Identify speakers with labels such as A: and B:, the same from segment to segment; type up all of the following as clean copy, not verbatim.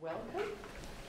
A: Welcome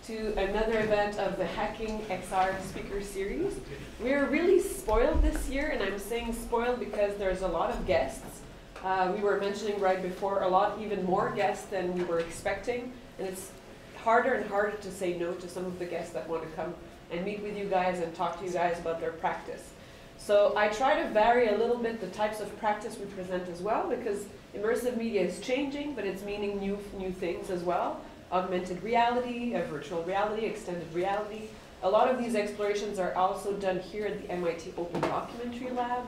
A: to another event of the Hacking XR Speaker Series. We're really spoiled this year, and I'm saying spoiled because there's a lot of guests. We were mentioning right before, even more guests than we were expecting, and it's harder and harder to say no to some of the guests that want to come and meet with you guys and talk to you guys about their practice. So I try to vary a little bit the types of practice we present as well, because immersive media is changing, but it's meaning new things as well. Augmented reality, virtual reality, extended reality. A lot of these explorations are also done here at the MIT Open Documentary Lab,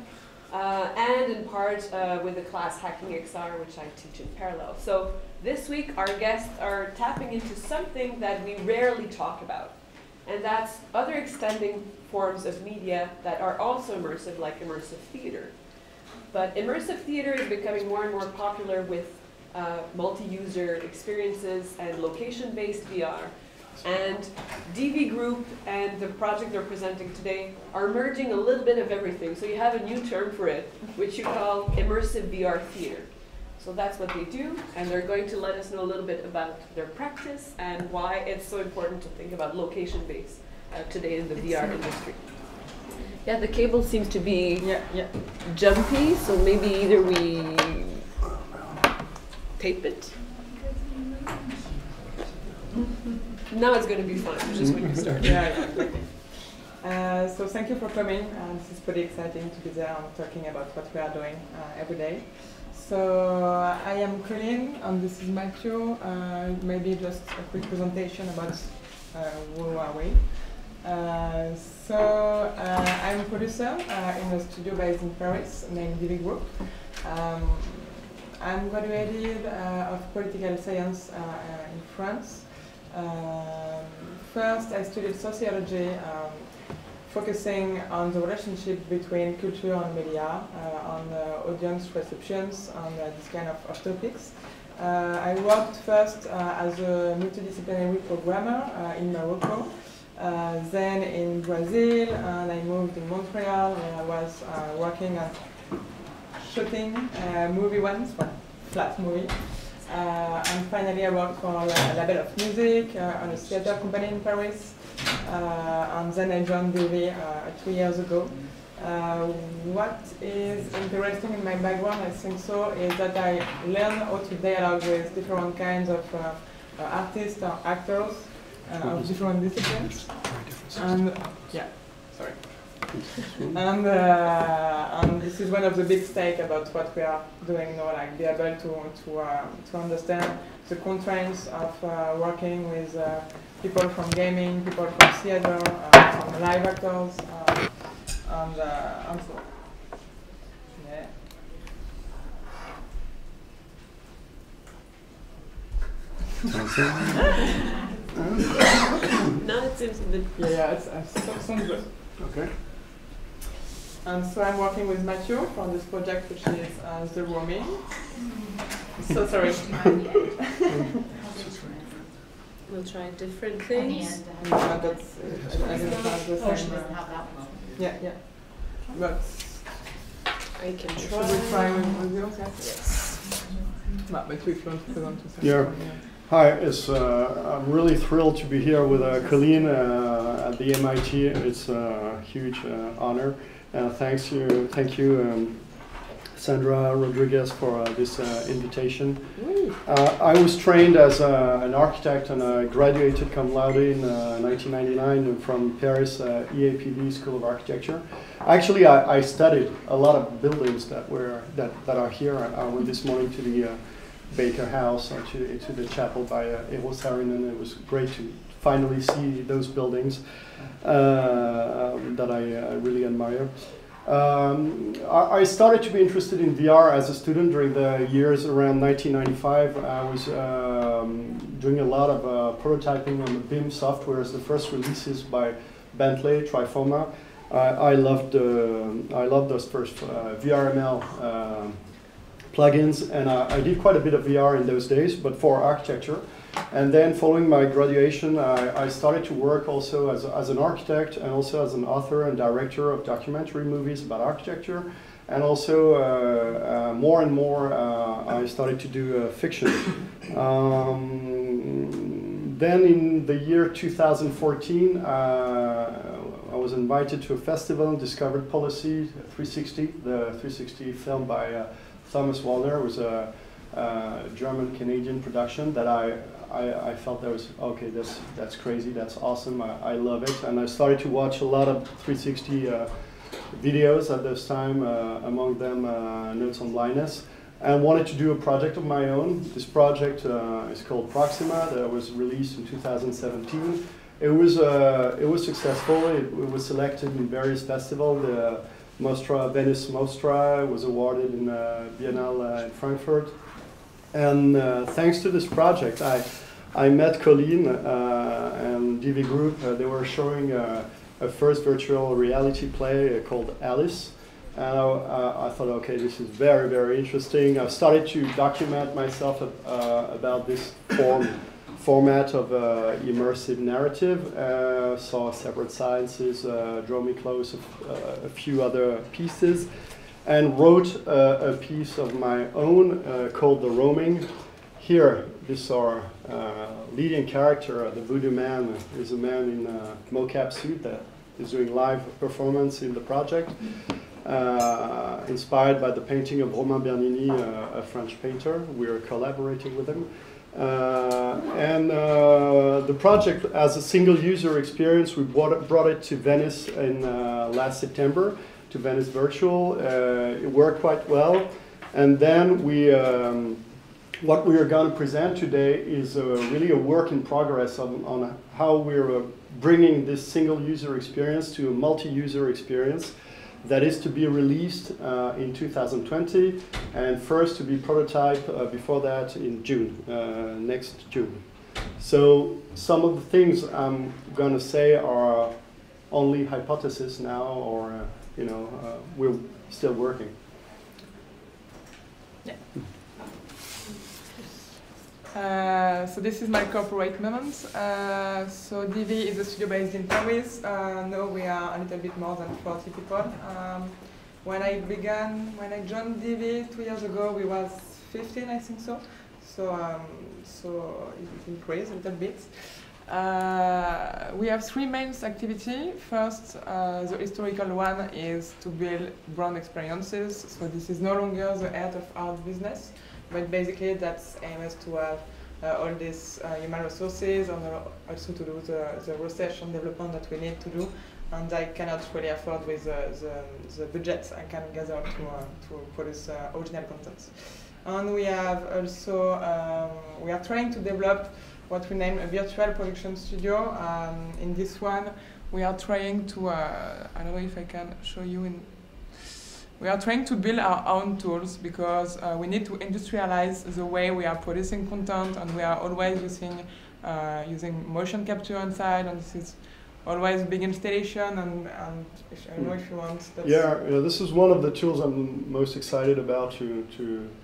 A: and in part with the class Hacking XR, which I teach in parallel. So this week our guests are tapping into something that we rarely talk about, and that's other extending forms of media that are also immersive, like immersive theater. But immersive theater is becoming more and more popular with multi-user experiences and location-based VR. And DVGroup and the project they're presenting today are merging a little bit of everything. So you have a new term for it, which you call immersive VR theater. So that's what they do, and they're going to let us know a little bit about their practice and why it's so important to think about location-based today in the VR industry. Yeah, the cable seems to be jumpy, so maybe either we tape it. Now it's going to be fun, which is when you start.
B: So thank you for coming. This is pretty exciting to be there and talking about what we are doing every day. So I am Coline, and this is Mathieu. Maybe just a quick presentation about who are we. I'm a producer in a studio based in Paris named DVGroup. I'm graduated of political science in France. First, I studied sociology, focusing on the relationship between culture and media, on audience receptions, and this kind of topics. I worked first as a multi-disciplinary programmer in Morocco, then in Brazil, and I moved in Montreal, where I was working on shooting movie ones, flat movie. And finally I worked for a label of music on a theater company in Paris. And then I joined DV 2 years ago. What is interesting in my background, I think so, is that I learned how to dialogue with different kinds of artists or actors of different disciplines. And and this is one of the big stakes about what we are doing now, like be able to understand the constraints of working with people from gaming, people from theater, from live actors, and so on.
A: No, it seems a bit.
B: It sounds good.
C: Okay.
B: And so I'm working with Mathieu for this project, which is the roaming. So sorry.
A: We'll try different things.
B: That's I didn't have the same. But
A: I can try.
B: Should we try with you?
A: Yes.
B: No, but if you want to present yourself.
C: Yeah. Hi, I'm really thrilled to be here with Coline at the MIT. It's a huge honor. Thank you, Sandra Rodriguez, for this invitation. I was trained as an architect, and I graduated cum laude in 1999 from Paris EAPD School of Architecture. Actually, I studied a lot of buildings that are here. I went this morning to the Baker House, to the chapel by and it was great to finally see those buildings that I really admire. I started to be interested in VR as a student during the years around 1995. I was doing a lot of prototyping on the BIM software as the first releases by Bentley, Trifoma. I loved those first VRML plugins, and I did quite a bit of VR in those days, but for architecture. And then following my graduation, I started to work also as an architect and also as an author and director of documentary movies about architecture. And also more and more I started to do fiction. then in the year 2014, I was invited to a festival and discovered Policy 360, the 360 film by Thomas Wallner. It was a German-Canadian production that I felt that was, okay, that's crazy, that's awesome, I love it. And I started to watch a lot of 360 videos at this time, among them Notes on Blindness, and wanted to do a project of my own. This project is called Proxima, that was released in 2017. It was successful. It was selected in various festivals. The Venice Mostra was awarded in Biennale in Frankfurt. And thanks to this project, I met Coline and DVGroup. They were showing a first virtual reality play called Alice. And I thought, okay, this is very, very interesting. I started to document myself about this format of immersive narrative. Saw separate sciences, drew me close a few other pieces, and wrote a piece of my own called The Roaming. Here, this is our leading character, the Voodoo Man, is a man in a mocap suit that is doing live performance in the project. Inspired by the painting of Romain Bernini, a French painter. We are collaborating with him. The project, as a single user experience, we brought it to Venice in last September, to Venice Virtual. It worked quite well. And then what we are going to present today is really a work in progress on how we're bringing this single user experience to a multi-user experience that is to be released in 2020, and first to be prototype before that in June, next June. So some of the things I'm going to say are only hypothesis now, or we're still working.
B: Yeah. So this is my corporate moment. So DV is a studio based in Paris. Now we are a little bit more than 40 people. When I joined DV 2 years ago, we was 15, I think so. So it increased a little bit. We have three main activities. First, the historical one is to build brand experiences. So this is no longer the art of art business, but basically that's aims to have all these human resources and also to do the research and development that we need to do. And I cannot really afford with the budget I can gather to produce original content. And we have also, we are trying to develop what we name a virtual production studio. In this one, we are trying to, I don't know if I can show you we are trying to build our own tools because we need to industrialize the way we are producing content, and we are always using motion capture inside, and this is always big installation, and I don't know if you want.
C: Yeah, this is one of the tools I'm most excited about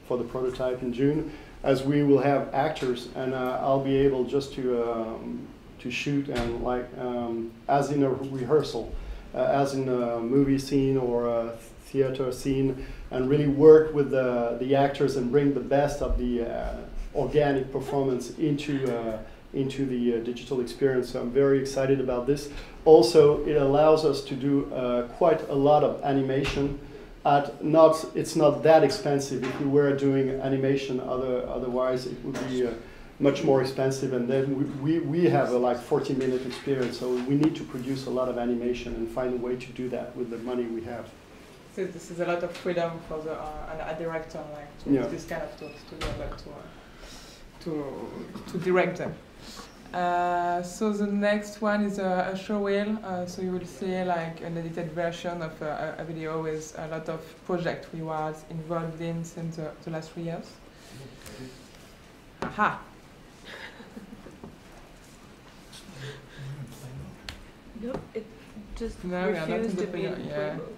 C: for the prototype in June, as we will have actors, and I'll be able just to shoot and as in a rehearsal, as in a movie scene or a theater scene, and really work with the actors and bring the best of the organic performance into the digital experience. So I'm very excited about this. Also, it allows us to do quite a lot of animation. It's not that expensive. If we were doing animation, otherwise it would be much more expensive. And then we have a 40-minute experience. So we need to produce a lot of animation and find a way to do that with the money we have.
B: So this is a lot of freedom for a director to use this kind of tools to be able to direct them. So the next one is a show reel. So you will see an edited version of a video with a lot of projects we was involved in since the last 3 years. Aha!
A: Nope, it just refused to be playable.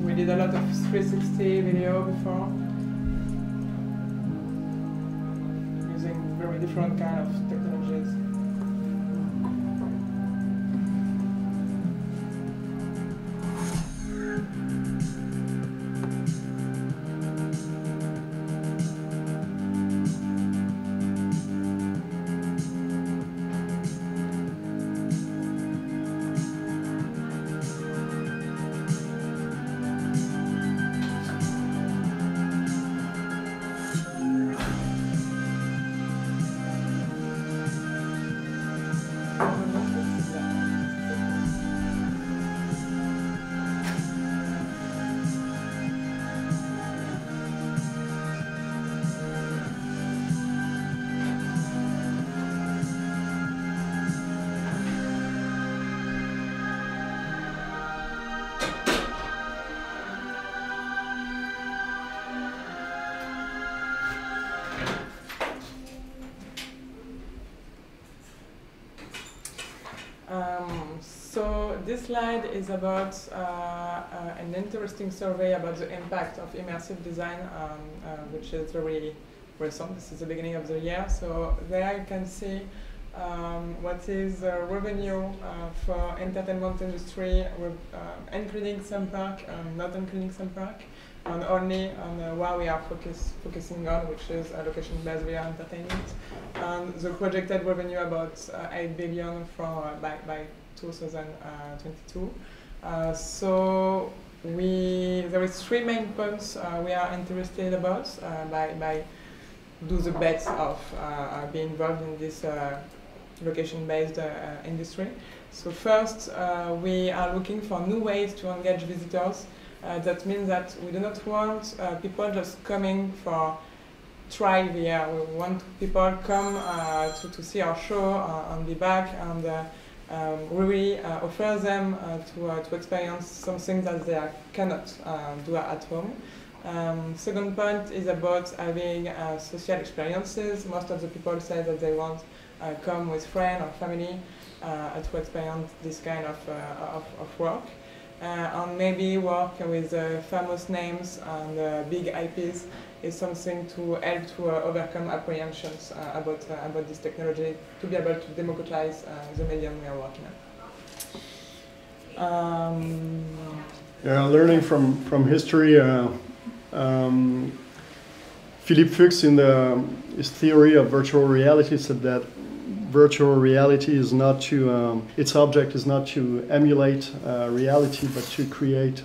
B: We did a lot of 360 video before, using very different kind of technologies. this slide is about an interesting survey about the impact of immersive design, which is very recent. This is the beginning of the year. So there you can see what is revenue for entertainment industry, including some park and not including some park, and only on what we are focusing on, which is location-based VR entertainment. And the projected revenue about 8 billion by 2022. So there is 3 main points we are interested about by do the bets of being involved in this location-based industry. So first, we are looking for new ways to engage visitors. That means that we do not want people just coming for try VR. We want people come to see our show and be back, and we really offer them to experience something that they cannot do at home. Second point is about having social experiences. Most of the people say that they want come with friends or family to experience this kind of work. And maybe work with famous names and big IPs is something to help to overcome apprehensions about this technology, to be able to democratize the medium we are working on.
C: Yeah, learning from history, Philippe Fuchs in his theory of virtual reality said that virtual reality is not to, its object is not to emulate reality, but to create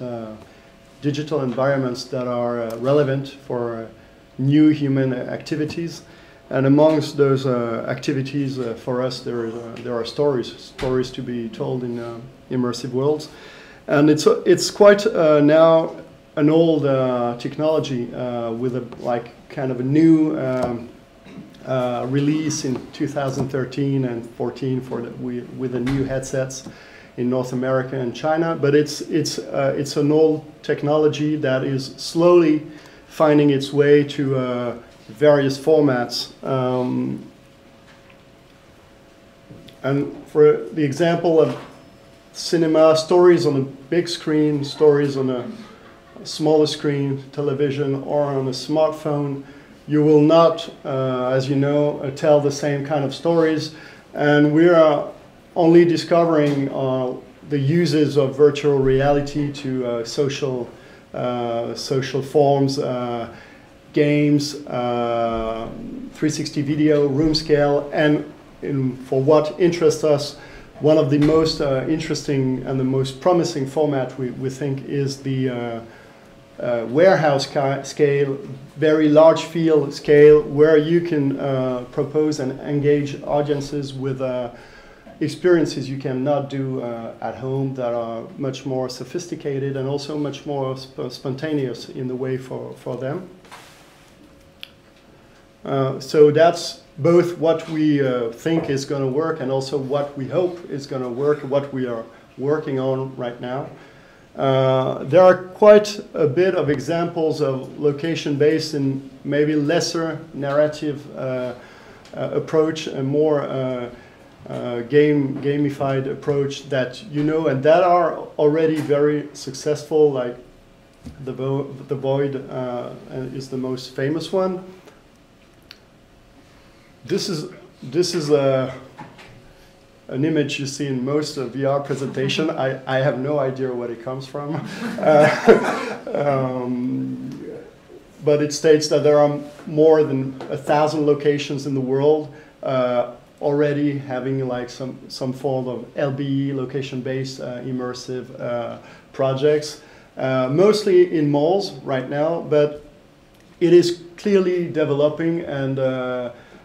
C: digital environments that are relevant for new human activities. And amongst those activities, for us, there are stories to be told in immersive worlds. And it's quite now an old technology with a kind of a new release in 2013 and 14 with the new headsets in North America and China, but it's an old technology that is slowly finding its way to various formats. And for the example of cinema, stories on a big screen, stories on a smaller screen, television, or on a smartphone, you will not, as you know, tell the same kind of stories. And we are only discovering the uses of virtual reality to social forms, games, 360 video, room scale, and for what interests us, one of the most interesting and the most promising format we think is the warehouse scale, very large field scale, where you can propose and engage audiences with experiences you cannot do at home, that are much more sophisticated and also much more spontaneous in the way for them. So that's both what we think is going to work and also what we hope is going to work, what we are working on right now. There are quite a bit of examples of location-based and maybe lesser narrative approach, a more gamified approach that you know and that are already very successful, like the Void is the most famous one. This is an image you see in most of VR presentation. I have no idea where it comes from. But it states that there are more than 1,000 locations in the world already having like some form of LBE, location-based immersive projects, mostly in malls right now, but it is clearly developing, and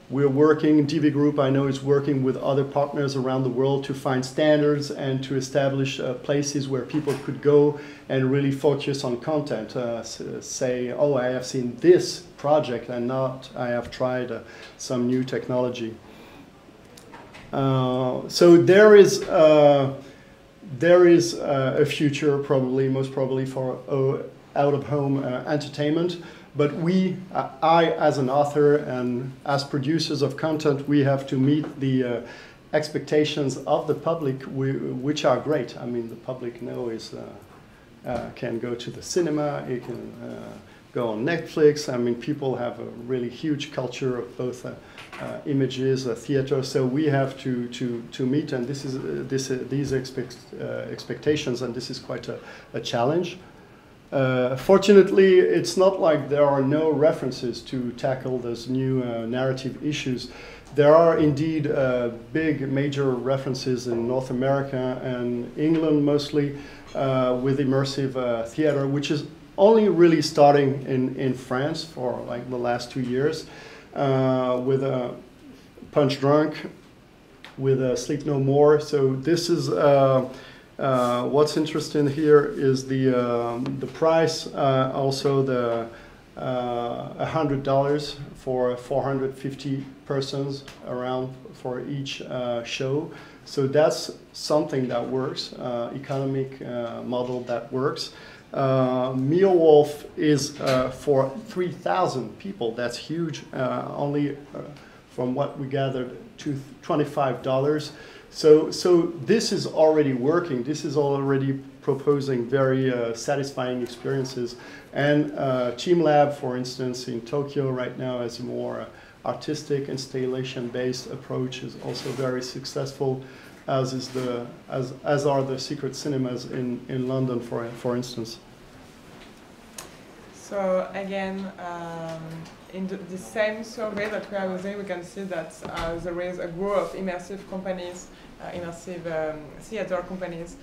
C: we're working, DVGroup I know is working with other partners around the world to find standards and to establish places where people could go and really focus on content. Say, oh, I have seen this project and not I have tried some new technology. So there is a future, probably, most probably, for out-of-home entertainment. But I, as an author and as producers of content, we have to meet the expectations of the public, which are great. I mean, the public now can go to the cinema, it can go on Netflix. I mean, people have a really huge culture of both images, theater. So we have to meet, and this is these expectations, and this is quite a challenge. Fortunately, it's not like there are no references to tackle those new narrative issues. There are indeed big major references in North America and England mostly with immersive theater, which is only really starting in France for like the last 2 years with Punch Drunk, with Sleep No More. So this is what's interesting here is the price, also the $100 for 450 persons around for each show. So that's something that works, economic model that works. Mealwolf is for 3,000 people. That's huge. Only from what we gathered, to $25. So this is already working. This is already proposing very satisfying experiences. And Team Lab, for instance, in Tokyo right now has a more artistic installation-based approach, is also very successful, as is as are the secret cinemas in London, for instance.
B: So again, in the same survey that we are using, we can see that there is a group of immersive companies, immersive theater companies,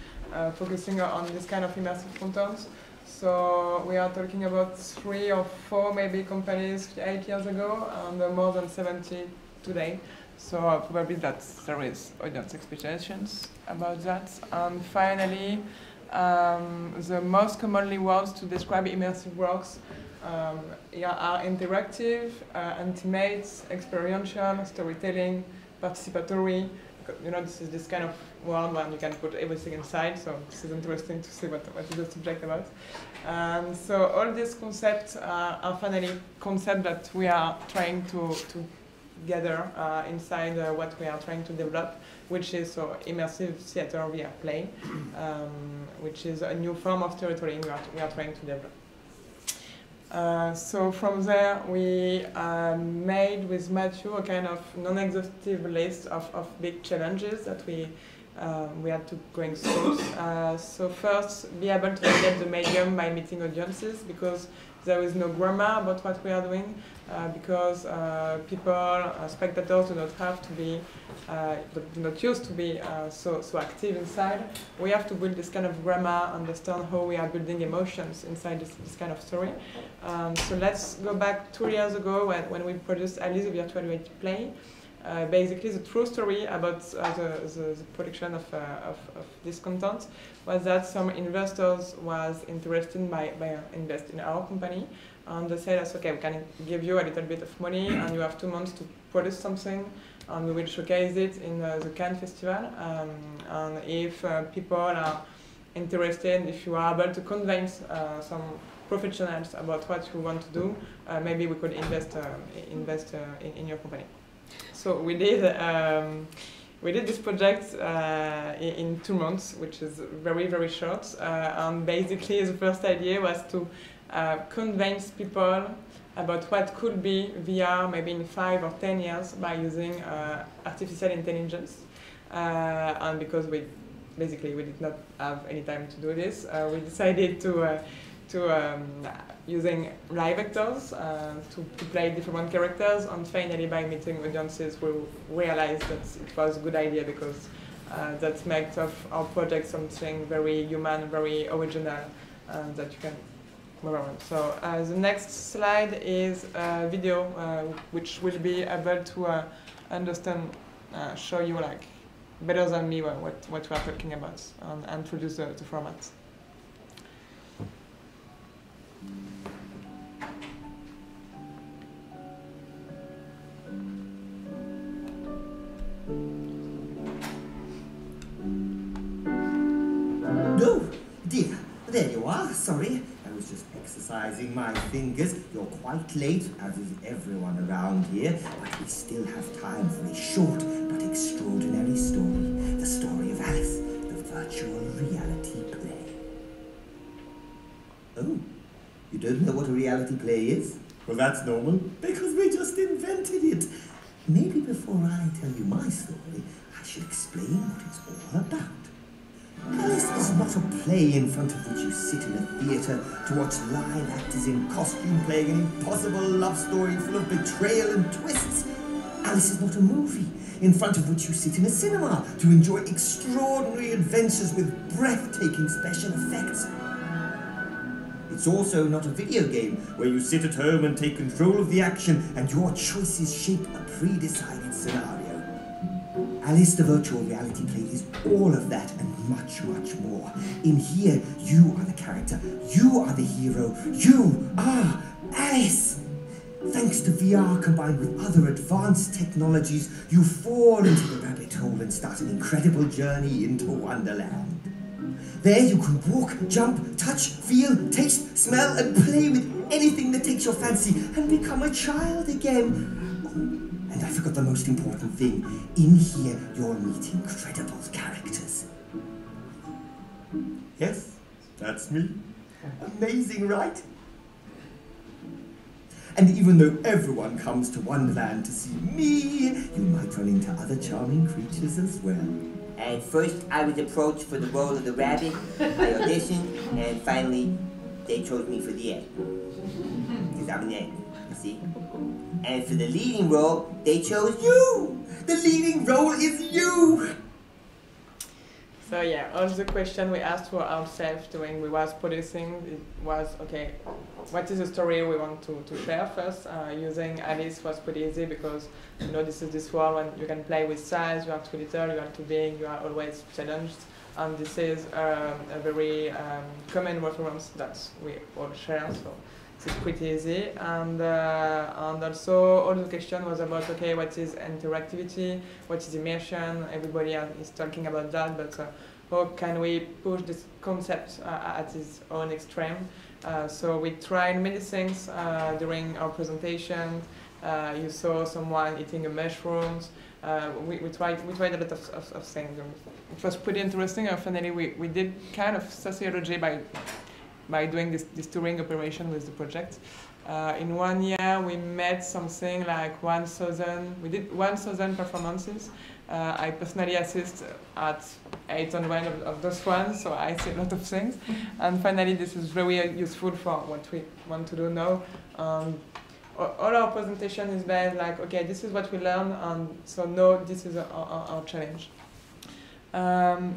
B: focusing on this kind of immersive content. So we are talking about 3 or 4 maybe companies 8 years ago, and more than 70 today. So probably that there is audience expectations about that. And finally, the most commonly words to describe immersive works are interactive, intimate, experiential, storytelling, participatory. You know, this is this kind of world where you can put everything inside, so this is interesting to see what is the subject about. So all these concepts are finally concepts that we are trying to gather inside what we are trying to develop, which is immersive theater via play, which is a new form of storytelling we are trying to develop. So from there, we made with Mathieu a kind of non-exhaustive list of big challenges that we had to going through. So first, be able to get the medium by meeting audiences, because there is no grammar about what we are doing, because people, spectators, do not have to be, do not used to be so active inside. We have to build this kind of grammar, understand how we are building emotions inside this kind of story. So let's go back 2 years ago when we produced Alice, the virtual reality play. Basically, the true story about the production of this content was that some investors was interested by invest in our company, and they said us, okay, we can give you a little bit of money, and you have 2 months to produce something, and we will showcase it in the Cannes Festival. And if people are interested, if you are able to convince some professionals about what you want to do, maybe we could invest in your company. So we did this project in 2 months, which is very, very short. And basically, the first idea was to convince people about what could be VR maybe in 5 or 10 years by using artificial intelligence. And because we did not have any time to do this, we decided to using live actors to play different characters, and finally by meeting audiences we realized that it was a good idea, because that makes of our project something very human, very original, that you can move around. So the next slide is a video which will be able to understand, show you like better than me what we are talking about, and introduce the format.
D: No, dear, there you are. Sorry, I was just exercising my fingers. You're quite late, as is everyone around here, but we still have time for a short but extraordinary story. The story of Alice, the virtual reality play. Oh, you don't know what a reality play is? Well, that's normal, because we just invented it. Maybe before I tell you my story, I should explain what it's all about. Alice is not a play in front of which you sit in a theatre to watch live actors in costume playing an impossible love story full of betrayal and twists. Alice is not a movie in front of which you sit in a cinema to enjoy extraordinary adventures with breathtaking special effects. It's also not a video game where you sit at home and take control of the action and your choices shape a pre-decided scenario. Alice, the virtual reality play, is all of that and much, much more. In here, you are the character, you are the hero, you are Alice! Thanks to VR combined with other advanced technologies, you fall into the rabbit hole and start an incredible journey into Wonderland. There you can walk, jump, touch, feel, taste, smell, and play with anything that takes your fancy and become a child again. Oh, and I forgot the most important thing. In here, you'll meet incredible characters. Yes, that's me. Amazing, right? And even though everyone comes to Wonderland to see me, you might run into other charming creatures as well.
E: And first, I was approached for the role of the rabbit. I auditioned, and finally, they chose me for the egg. Because I'm an egg, you see? And for the leading role, they chose you! The leading role is you!
B: So yeah, all the questions we asked for ourselves during we was producing, it was, okay, what is the story we want to share first? Using Alice was pretty easy because, you know, this is this world when you can play with size, you are too little, you are too big, you are always challenged. And this is a very common reference that we all share, so it's pretty easy. And also all the question was about, okay, what is interactivity, what is immersion? Everybody is talking about that, but how can we push this concept at its own extreme? So we tried many things during our presentation. You saw someone eating a mushrooms. We tried a lot of things. It was pretty interesting. And finally, we did kind of sociology by doing this touring operation with the project. In 1 year, we made something like 1,000. We did 1,000 performances. I personally assist at 800 of those ones, so I see a lot of things. And finally, this is very useful for what we want to do now. All our presentation is based like, okay, this is what we learned, and so now this is our challenge.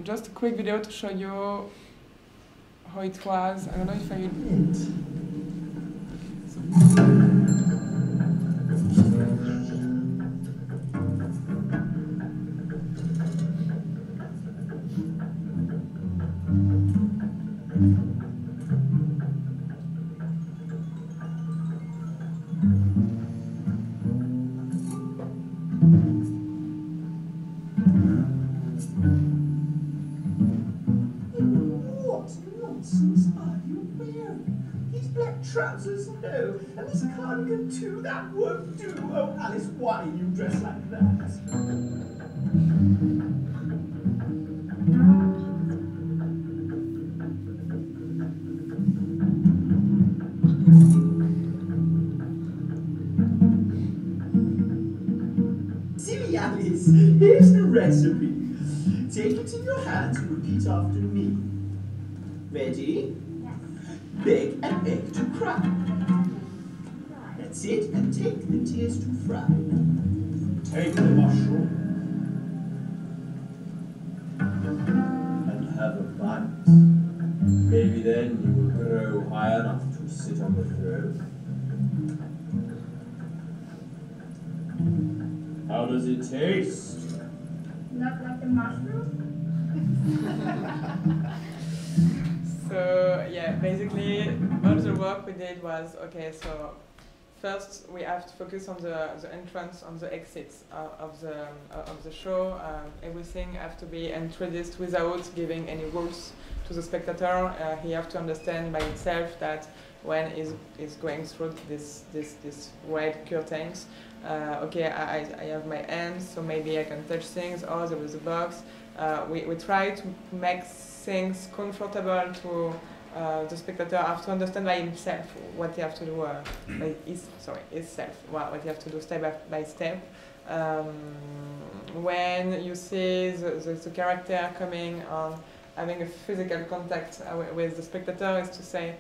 B: Just a quick video to show you how it was. I don't know if I
F: trousers, no, and this cardigan too, that won't do. Oh, Alice, why are you dressed like that? Silly Alice, here's the recipe. Take it in your hands and repeat after me. Ready? Bake an egg to crack. That's it, and take the tears to fry. Take the mushroom and have a bite. Maybe then you will grow high enough to sit on the throne. How does it taste?
G: Not like the mushroom?
B: So yeah, basically all the work we did was, okay, so first we have to focus on the entrance, on the exits of the show. Everything has to be introduced without giving any rules to the spectator. He has to understand by itself that when he's going through this red curtains. Okay, I have my hands, so maybe I can touch things. Oh, there was a box. We try to make things comfortable to the spectator have to understand by himself what he have to do, by himself, what he have to do step by step. When you see the character coming on, having a physical contact with the spectator, is to say,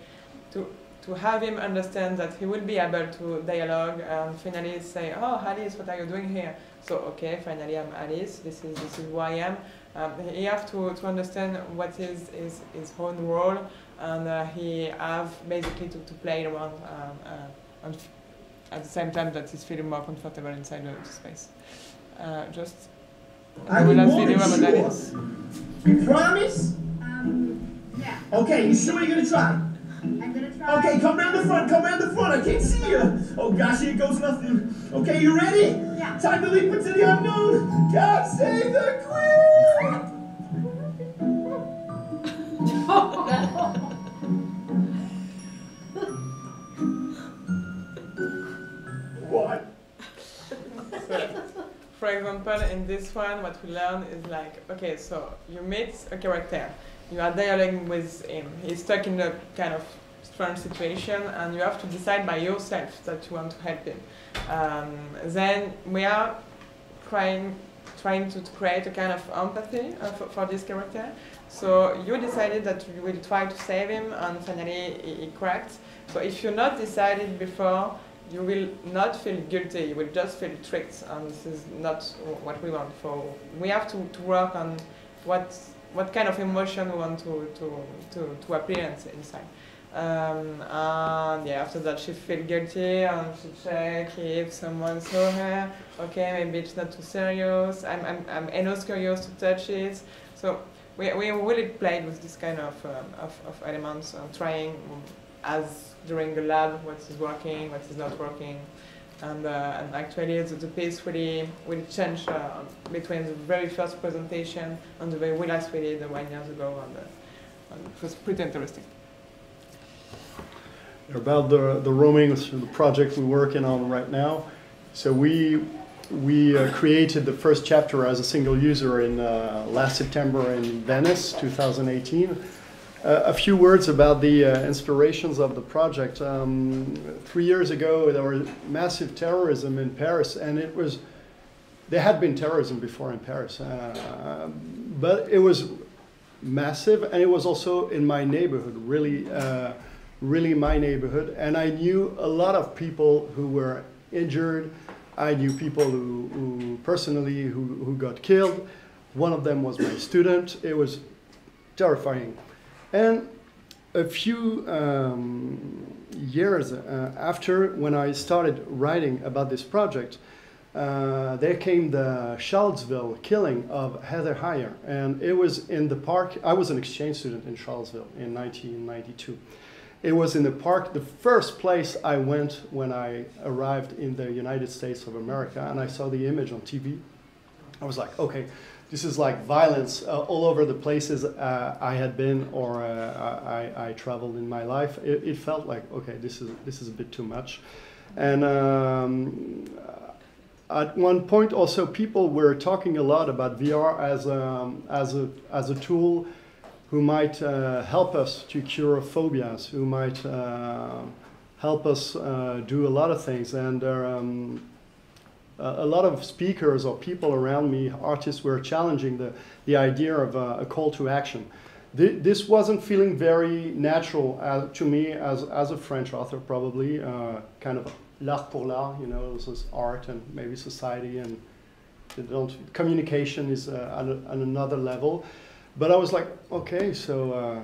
B: to have him understand that he will be able to dialogue and finally say, oh, Alice, what are you doing here? So, okay, finally I'm Alice, this is who I am. He have to understand what is his own role, and he have basically to play around and at the same time that he's feeling more comfortable inside the space. Just
F: I
B: will
F: need
B: last
F: more
B: video
F: than
B: about
F: sure.
B: Alice.
F: You promise?
G: Yeah.
F: Okay, you sure you're gonna try?
G: I'm gonna try.
F: Okay, come round the front, I can't see you. Oh gosh, here goes nothing. Okay, you ready?
G: Yeah.
F: Time to leap into the unknown. God save the queen! What?
B: So, for example, in this one, what we learn is like, okay, so you meet a character, you are dialoguing with him, he's stuck in a kind of strange situation, and you have to decide by yourself that you want to help him. Then we are trying to create a kind of empathy for this character. So you decided that you will try to save him, and finally he cracked. So if you not decided before, you will not feel guilty, you will just feel tricked, and this is not what we want. So we have to work on what kind of emotion we want to appear inside. And yeah, after that she feel guilty and she check if someone saw her. Okay, maybe it's not too serious. I'm enough curious to touch it. So we really played with this kind of elements, trying as during the lab what is working, what is not working, and actually the piece really change between the very first presentation and the very last we did 1 year ago, and it was pretty interesting.
C: About the roaming, the project we're working on right now. So we created the first chapter as a single user in last September in Venice, 2018. A few words about the inspirations of the project. 3 years ago, there was massive terrorism in Paris, and there had been terrorism before in Paris, but it was massive, and it was also in my neighborhood, really my neighborhood, and I knew a lot of people who were injured. I knew people who personally who got killed. One of them was my student. It was terrifying. And a few years after, when I started writing about this project, there came the Charlottesville killing of Heather Heyer, and it was in the park. I was an exchange student in Charlottesville in 1992. It was in the park, the first place I went when I arrived in the United States of America, and I saw the image on TV. I was like, okay, this is like violence all over the places I had been or I traveled in my life. It felt like, okay, this is a bit too much. And at one point also, people were talking a lot about VR as a tool who might help us to cure phobias, who might help us do a lot of things. And a lot of speakers or people around me, artists, were challenging the idea of a call to action. This wasn't feeling very natural to me as a French author, probably, kind of l'art pour l'art, you know, this is art and maybe society, and communication is on another level. But I was like, okay, so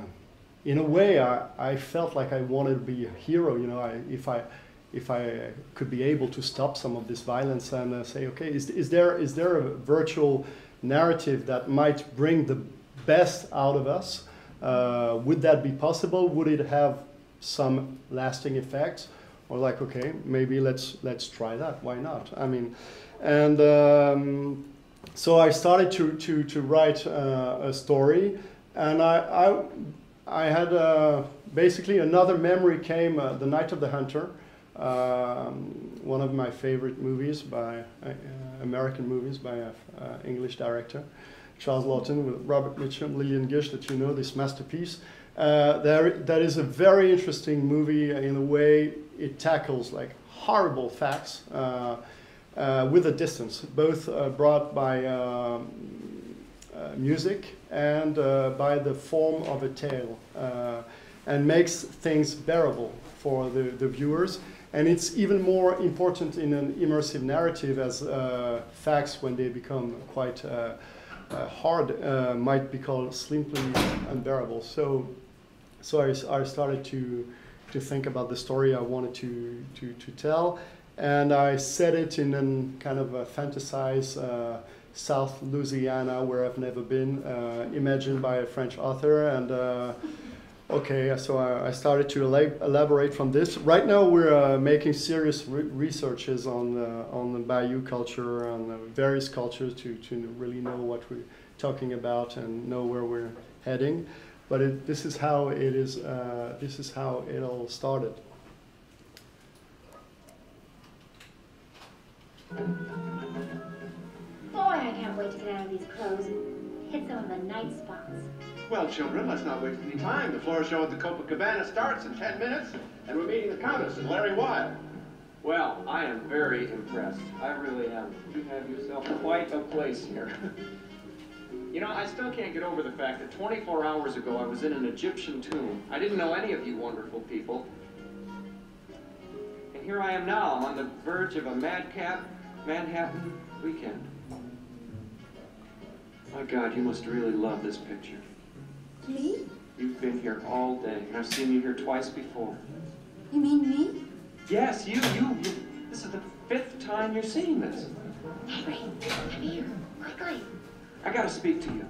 C: in a way, I felt like I wanted to be a hero. You know, if I could be able to stop some of this violence and say, okay, is there a virtual narrative that might bring the best out of us? Would that be possible? Would it have some lasting effects? Or like, okay, maybe let's try that. Why not? I mean, and. So I started to write a story, and I had basically another memory came The Night of the Hunter, one of my favorite movies by American movies by an English director, Charles Laughton, with Robert Mitchum, Lillian Gish, that you know, this masterpiece. That is a very interesting movie in the way it tackles like horrible facts with a distance, both brought by music and by the form of a tale, and makes things bearable for the viewers. And it's even more important in an immersive narrative, as facts, when they become quite hard, might be called simply unbearable. So I started to think about the story I wanted to tell, and I set it in a kind of a fantasized South Louisiana, where I've never been, imagined by a French author. And okay, so I started to elaborate from this. Right now we're making serious researches on the Bayou culture, on various cultures, to really know what we're talking about and know where we're heading. But this is how it is. This is how it all started.
H: Boy, I can't wait to get out of these clothes and hit some of the night spots.
I: Well, children, let's not waste any time. The floor show at the Copacabana starts in 10 minutes, and we're meeting the Countess and Larry Wilde.
J: Well, I am very impressed. I really am. You have yourself quite a place here. You know, I still can't get over the fact that 24 hours ago I was in an Egyptian tomb. I didn't know any of you wonderful people. And here I am now, on the verge of a madcap Manhattan weekend. My God, you must really love this picture.
K: Me?
J: You've been here all day, and I've seen you here twice before.
K: You mean me?
J: Yes, you. This is the 5th time you're seeing this.
H: Henry, come here, quickly.
J: I gotta speak to you.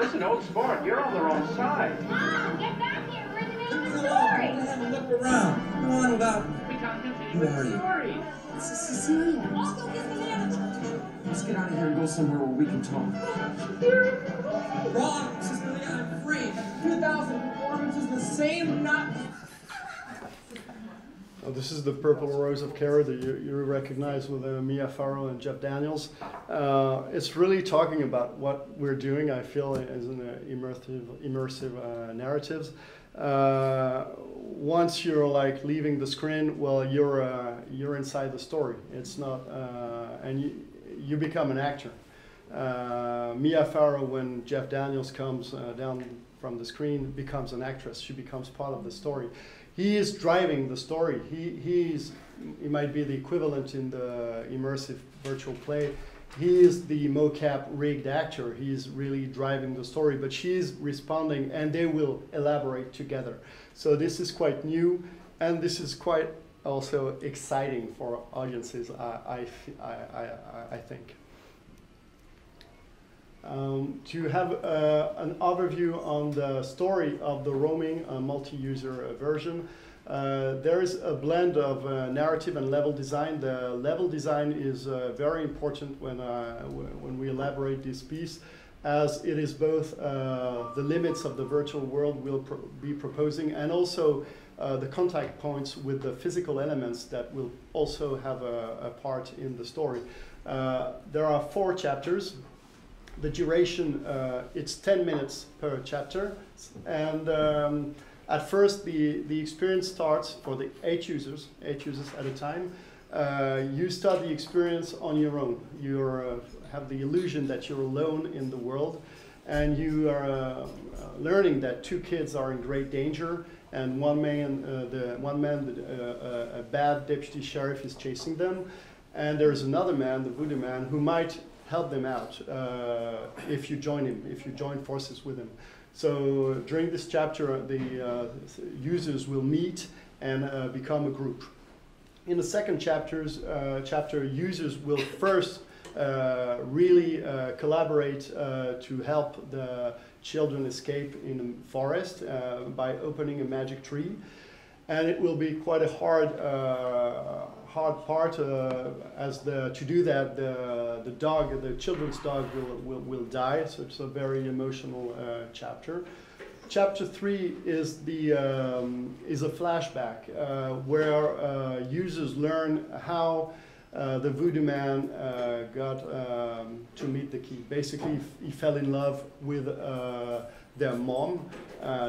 I: Listen, old sport, you're on the wrong side.
H: Mom, get back here. We're in the middle of the
D: Come on,
H: story.
D: have a look around. Come on, about.
I: We can't continue
D: Who
I: with
D: are
I: the
D: you?
I: story.
K: This is Cecilia. I'll go get the hand.
J: Let's get out of here and go somewhere where we can talk.
L: Wrong, Cecilia, I'm free. 2,000 performances, the same not.
C: Oh, this is the Purple Rose of Kara that you recognize with Mia Farrow and Jeff Daniels. It's really talking about what we're doing, I feel, as an immersive narratives. Once you're like leaving the screen, well, you're inside the story. It's not, and you become an actor. Mia Farrow, when Jeff Daniels comes down from the screen, becomes an actress. She becomes part of the story. He is driving the story. He might be the equivalent in the immersive virtual play. He is the mocap rigged actor. He's really driving the story, but she's responding, and they will elaborate together. So this is quite new, and this is quite also exciting for audiences, I think. To have an overview on the story of the roaming multi-user version, there is a blend of narrative and level design. The level design is very important when we elaborate this piece, as it is both the limits of the virtual world we'll be proposing, and also the contact points with the physical elements that will also have a part in the story. There are 4 chapters. The duration, it's 10 minutes per chapter, and at first the experience starts for the 8 users at a time. You start the experience on your own. You have the illusion that you're alone in the world, and you are learning that 2 kids are in great danger, and one man, a bad deputy sheriff, is chasing them, and there's another man, the voodoo man, who might help them out if you join him, if you join forces with him. So during this chapter, the users will meet and become a group. In the second chapter, users will first really collaborate to help the children escape in the forest by opening a magic tree. and it will be quite a hard part to do that. The dog, the children's dog, will die. So it's a very emotional chapter. Chapter 3 is a flashback where users learn how the voodoo man got to meet the key. Basically, he fell in love with their mom,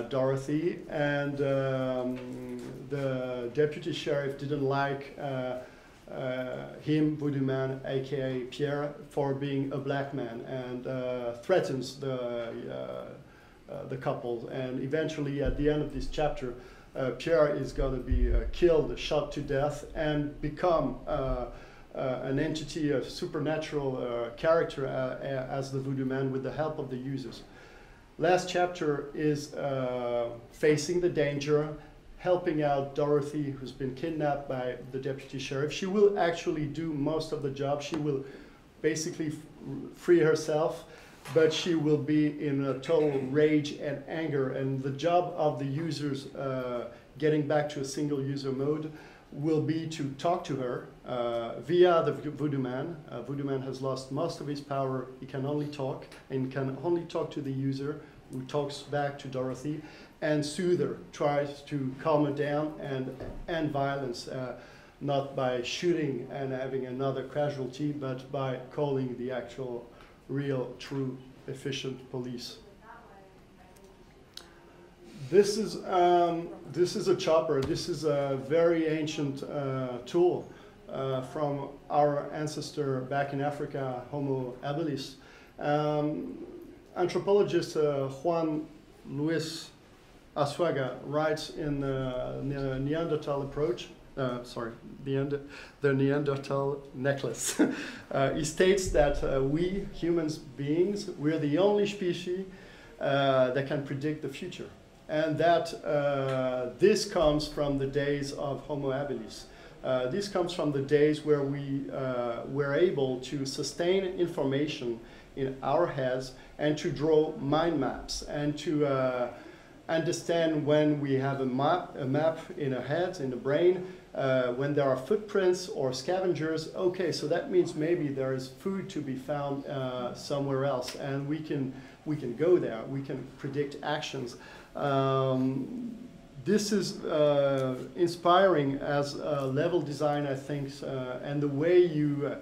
C: Dorothy, and the deputy sheriff didn't like him, voodoo man, aka Pierre, for being a black man, and threatens the couple. And eventually, at the end of this chapter, Pierre is going to be killed, shot to death, and become an entity, a supernatural character as the voodoo man with the help of the users. Last chapter is facing the danger, helping out Dorothy, who's been kidnapped by the deputy sheriff. She will actually do most of the job. She will basically free herself, but she will be in a total rage and anger. And the job of the users getting back to a single user mode will be to talk to her via the voodoo man. Voodoo man has lost most of his power. He can only talk, and can only talk to the user, who talks back to Dorothy, and soothe her, tries to calm her down and end violence, not by shooting and having another casualty, but by calling the actual, real, true, efficient police. This is a chopper. This is a very ancient tool from our ancestor back in Africa, Homo habilis. Anthropologist Juan Luis Assuaga writes in the Neanderthal approach, the Neanderthal necklace. He states that we, human beings, we're the only species that can predict the future. And that this comes from the days of Homo habilis. This comes from the days where we were able to sustain information in our heads and to draw mind maps and to understand when we have a map in our heads, in the brain, when there are footprints or scavengers. Okay, so that means maybe there is food to be found somewhere else, and we can go there. We can predict actions. This is inspiring as level design, I think, and the way you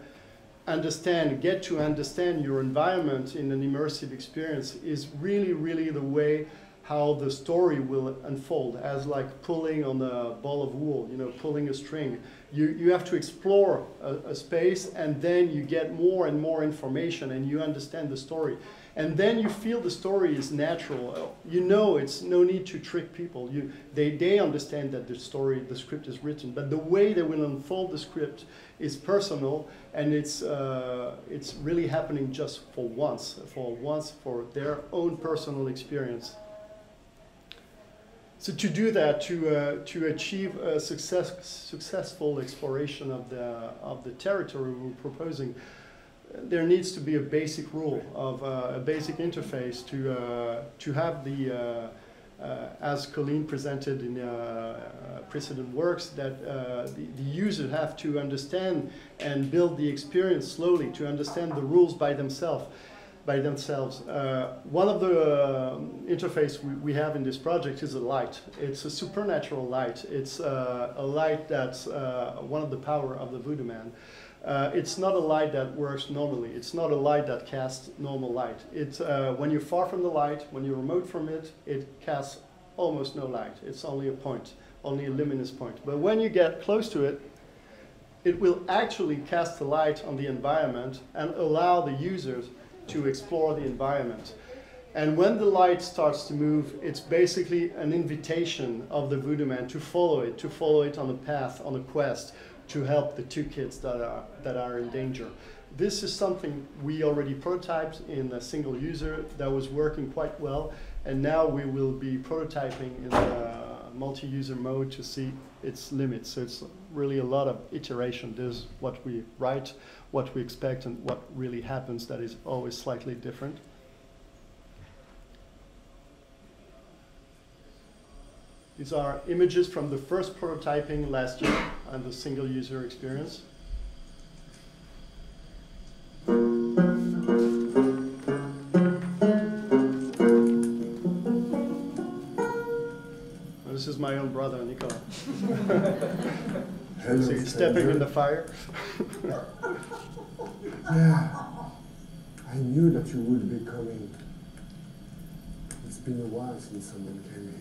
C: get to understand your environment in an immersive experience is really, really the way how the story will unfold, as like pulling on a ball of wool, you know, pulling a string. You have to explore a space, and then you get more and more information, and you understand the story. And then you feel the story is natural. You know, it's no need to trick people. They understand that the script is written, but the way they will unfold the script is personal, and it's really happening just for once, for their own personal experience. So to do that, to achieve a successful exploration of the territory we're proposing, there needs to be a basic rule of a basic interface to have the as Coline presented in precedent works, that the users have to understand and build the experience slowly, to understand the rules by themselves. One of the interface we have in this project is a light. It's a supernatural light. It's a light that's one of the power of the voodoo man. It's not a light that works normally. It's not a light that casts normal light. It's when you're far from the light, when you're remote from it, it casts almost no light. It's only a point, only a luminous point. But when you get close to it, it will actually cast the light on the environment and allow the users to explore the environment. And when the light starts to move, it's basically an invitation of the voodoo man to follow it on a path, on a quest, to help the two kids that are in danger. This is something we already prototyped in a single user that was working quite well, and now we will be prototyping in the multi-user mode to see its limits. So it's really a lot of iteration. There's what we write, what we expect, and what really happens that is always slightly different. These are images from the first prototyping last year and the single user experience. This is my own brother, Nicola.
M: Hello,
C: so he's stepping in the fire.
M: Yeah, I knew that you would be coming. It's been a while since someone came here.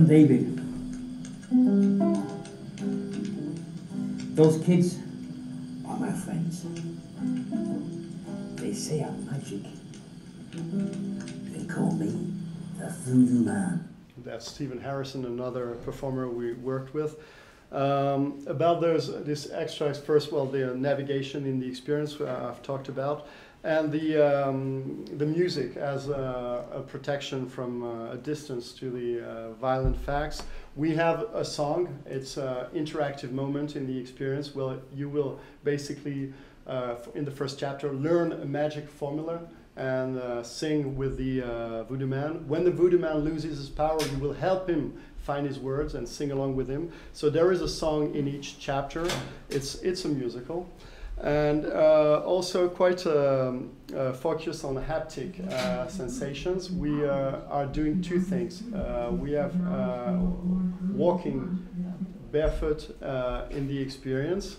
N: David. Those kids are my friends. They say I'm magic. They call me the Voodoo Man.
C: That's Stephen Harrison, another performer we worked with. About this extracts, first, well, the navigation in the experience I've talked about, and the music as a protection from a distance to the violent facts. We have a song. It's an interactive moment in the experience. Well, you will basically, in the first chapter, learn a magic formula and sing with the Voodoo Man. When the Voodoo Man loses his power, you will help him find his words and sing along with him. So there is a song in each chapter. It's a musical. And also quite focus on haptic sensations. We are doing two things. We have walking barefoot in the experience,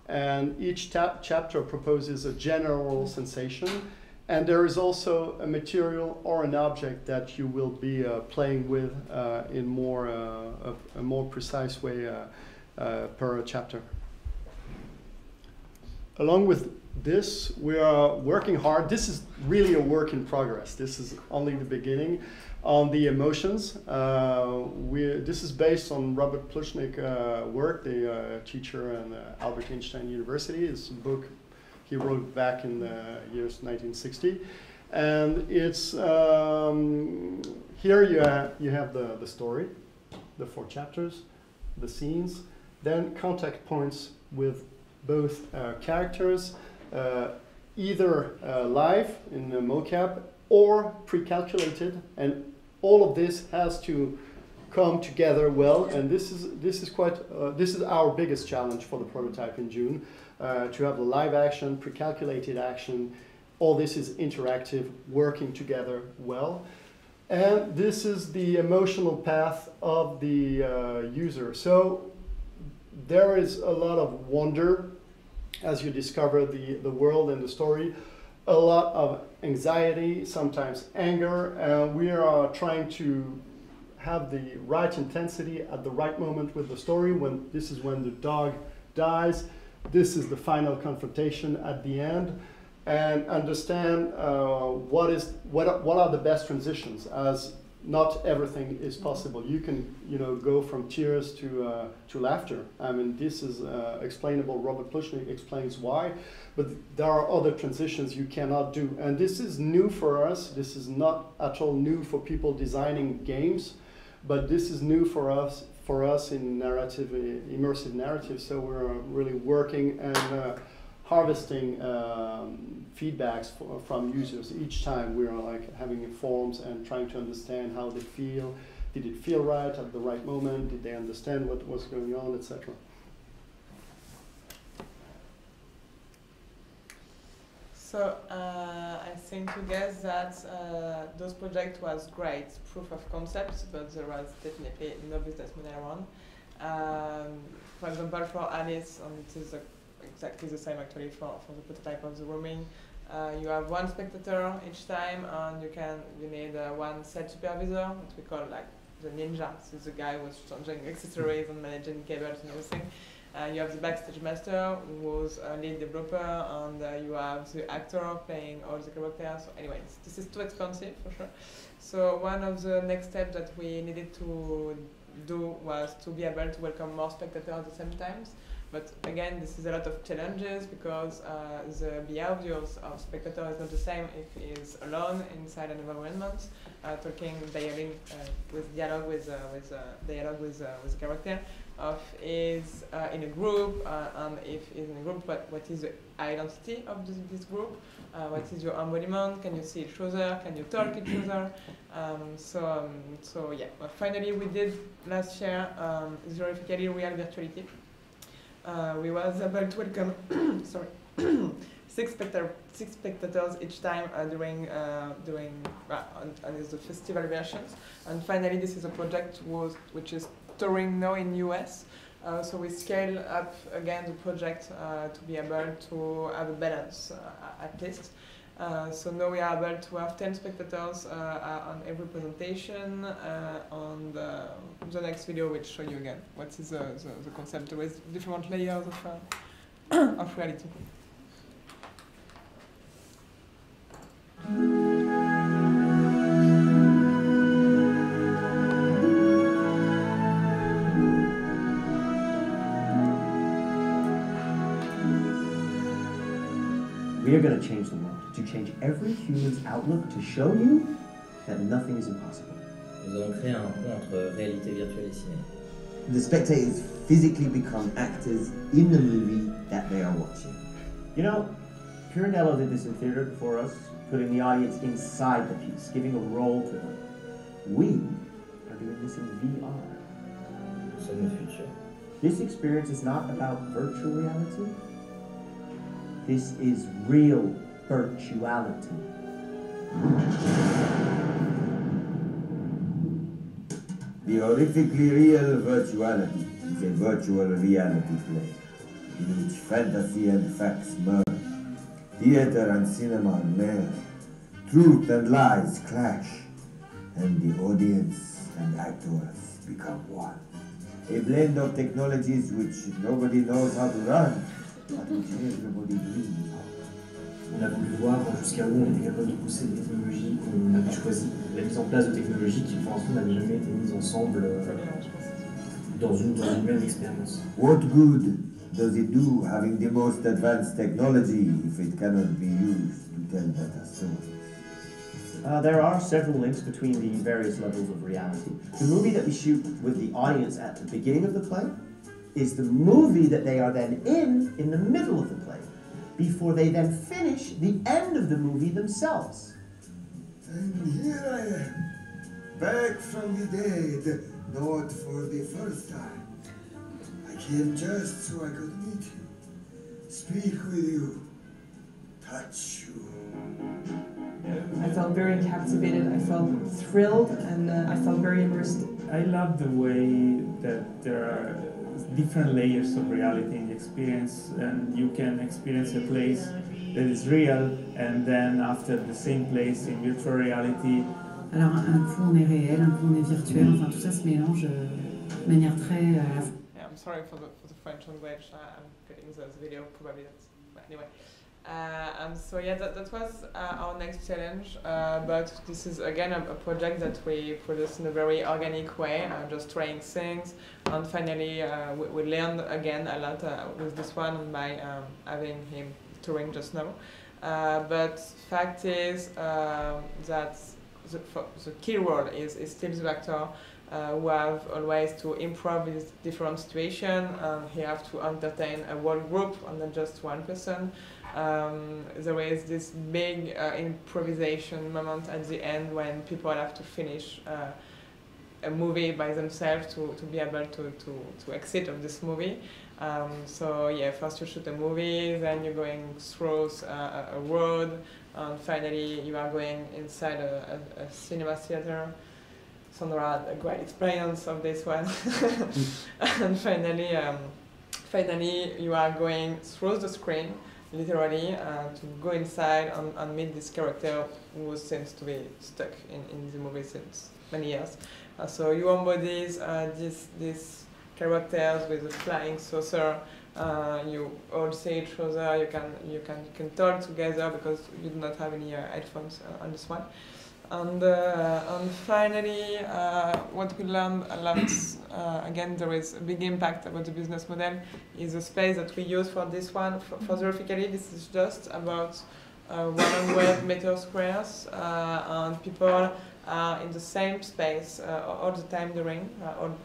C: and each chapter proposes a general sensation. And there is also a material or an object that you will be playing with in a more precise way per chapter. Along with this, we are working hard. This is really a work in progress. This is only the beginning. On the emotions, this is based on Robert Plutchnik's work, the teacher at Albert Einstein University. It's a book he wrote back in the years 1960. And it's, here you have the story, the 4 chapters, the scenes, then contact points with both characters, either live in a mocap or pre-calculated, and all of this has to come together well. And this is our biggest challenge for the prototype in June, to have the live action, pre-calculated action. All this is interactive, working together well. And this is the emotional path of the user. So there is a lot of wonder as you discover the world and the story, a lot of anxiety, sometimes anger. We are trying to have the right intensity at the right moment with the story. This is when the dog dies. This is the final confrontation at the end, and understand what are the best transitions, as not everything is possible. You can, go from tears to laughter. I mean, this is explainable. Robert Plutchnik explains why, but there are other transitions you cannot do. And this is new for us. This is not at all new for people designing games, but this is new for us in narrative, immersive narrative. So we're really working and harvesting feedbacks from users. Each time we're like having forums and trying to understand how they feel. Did it feel right at the right moment? Did they understand what was going on, etc.
B: So I think to guess that those project was great proof of concept, but there was definitely no business model around. For example, for Alice, and it is exactly the same actually for the prototype of the roaming. You have one spectator each time, and you need one set supervisor, what we call like the ninja. So the guy who's changing accessories and managing cables and everything. You have the backstage master, who was a lead developer, and you have the actor playing all the characters. So anyway, this is too expensive for sure. So one of the next steps that we needed to do was to be able to welcome more spectators at the same time. But again, this is a lot of challenges because the behaviors of spectator is not the same if he is alone inside an environment, dialogue with the character, of is in a group, and if he's in a group, what is the identity of this group? What is your embodiment? Can you see each other? Can you talk each other? So yeah. Well, finally, we did last year Horrifically Real Virtuality. We was able to welcome sorry 6 spectators each time during on the festival versions. And finally, this is a project which is touring now in US. So we scale up again the project to be able to have a balance at least. So now we are able to have 10 spectators on every presentation. On the next video, we'll show you again what is the concept with different layers of reality.
F: We are going to change the world, to change every human's outlook, to show you that nothing is impossible.
O: Nous allons créer un pont entre réalité virtuelle et cinéma.
D: The spectators physically become actors in the movie that they are watching.
F: You know, Pirandello did this in theater before us, putting the audience inside the piece, giving a role to them. We are doing this in VR.
O: Nous sommes le futur.
F: This experience is not about virtual reality. This is real virtuality.
D: The Horrifically Real Virtuality is a virtual reality play in which fantasy and facts merge, theater and cinema merge, truth and lies clash, and the audience and actors become one. A blend of technologies which nobody knows how to run, but which everybody dreams of.
P: On a voulu voir jusqu'à où on était capable de pousser des technologies qu'on avait choisies, la mise en place de technologies qui pour l'instant n'avaient jamais été mises ensemble dans une même expérience.
D: What good does it do having the most advanced technology if it cannot be used to tell better stories?
F: There are several links between the various levels of reality. The movie that we shoot with the audience at the beginning of the play is the movie that they are then in the middle of the play, before they then finish the end of the movie themselves.
Q: And here I am, back from the dead, not for the first time. I came just so I could meet you, speak with you, touch you.
R: I felt very captivated, I felt thrilled, and I felt very immersed.
S: I love the way that there are different layers of reality in the experience, and you can experience a place that is real, and then after the same place in virtual reality.
R: Alors un coup on est réel, un coup on est virtuel, enfin tout ça se mélange de manière très...
B: Yeah, I'm sorry for the French language, I'm getting this video, probably that's... But anyway. So yeah, that was our next challenge, but this is again a project that we produced in a very organic way, just trying things, and finally we learned again a lot with this one by having him touring just now. But fact is that the key role is still the actor, who have always to improv with different situations. He have to entertain a whole group and not just one person. There is this big improvisation moment at the end when people have to finish a movie by themselves to be able to exit of this movie. So yeah, first you shoot a movie, then you're going through a road, and finally you are going inside a cinema theater. Sandra had a great experience of this one. And finally you are going through the screen, literally, to go inside and meet this character who seems to be stuck in the movie since many years. So you embody these characters with a flying saucer. You all see each other. You can talk together because you do not have any headphones on this one. And finally, what we learned a lot, again, there is a big impact about the business model, is the space that we use for this one. For the Horrifically, this is just about 100 meter squares, and people are in the same space all the time during, all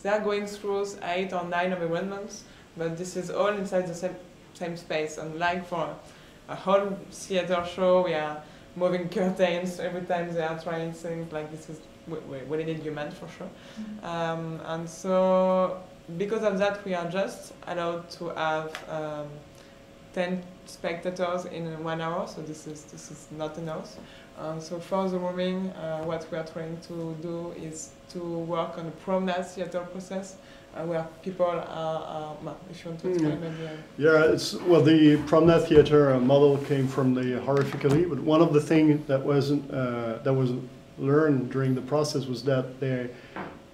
B: they are going through 8 or 9 environments, but this is all inside the same space. And like for a whole theater show, we are moving curtains every time they are trying things like this. Is we needed human for sure. And so because of that, we are just allowed to have 10 spectators in 1 hour, so this is not enough. So for the rooming, what we are trying to do is to work on the promenade theater process, where people are if you want to explain maybe.
C: Yeah, well, the promenade theater model came from the Horrifically, but one of the things that was learned during the process was that they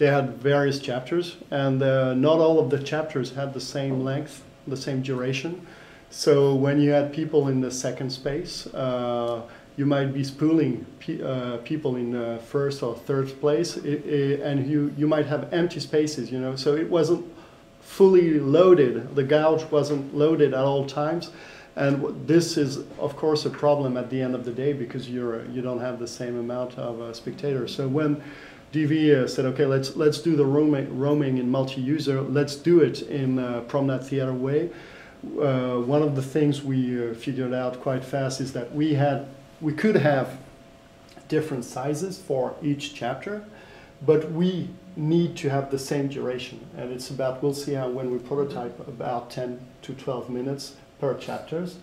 C: had various chapters, and not all of the chapters had the same length, the same duration. So when you had people in the second space, you might be spooling people in first or third place, and you might have empty spaces, you know. So it wasn't fully loaded. The gouge wasn't loaded at all times, and this is, of course, a problem at the end of the day because you don't have the same amount of spectators. So when DV said, okay, let's do the roaming in multi-user, let's do it in promenade theater way. One of the things we figured out quite fast is that we could have different sizes for each chapter, but we need to have the same duration. And it's about, we'll see how when we prototype, about 10 to 12 minutes per chapters.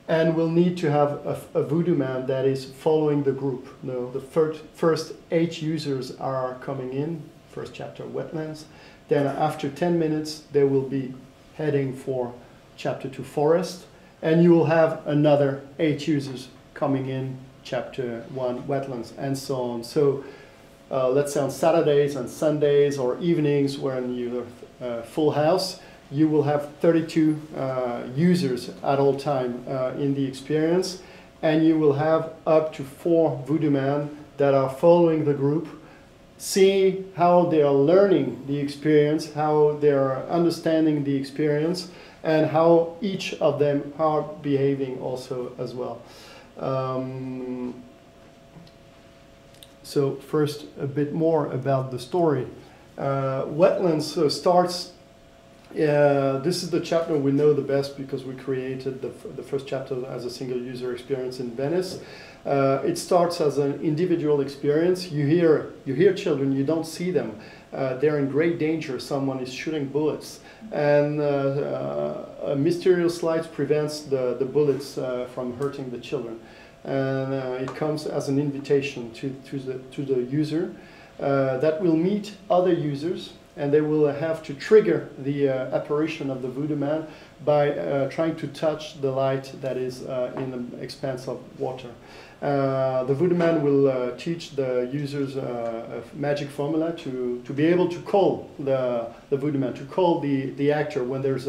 C: And we'll need to have a voodoo man that is following the group. No, the first 8 users are coming in, first chapter, Wetlands. Then after 10 minutes, they will be heading for chapter 2, Forest. And you will have another 8 users coming in, chapter 1, Wetlands, and so on. So let's say on Saturdays and Sundays or evenings when you're full house, you will have 32 users at all time in the experience, and you will have up to 4 voodoo men that are following the group, see how they are learning the experience, how they are understanding the experience, and how each of them are behaving also as well. So first, a bit more about the story. Wetlands starts, this is the chapter we know the best because we created the first chapter as a single user experience in Venice. It starts as an individual experience. You hear children, you don't see them. They're in great danger. Someone is shooting bullets. And a mysterious light prevents the bullets from hurting the children. And it comes as an invitation to the user that will meet other users, and they will have to trigger the apparition of the voodoo man by trying to touch the light that is in an expanse of water. The voodoo man will teach the users a magic formula to be able to call the voodoo man, to call the actor when there's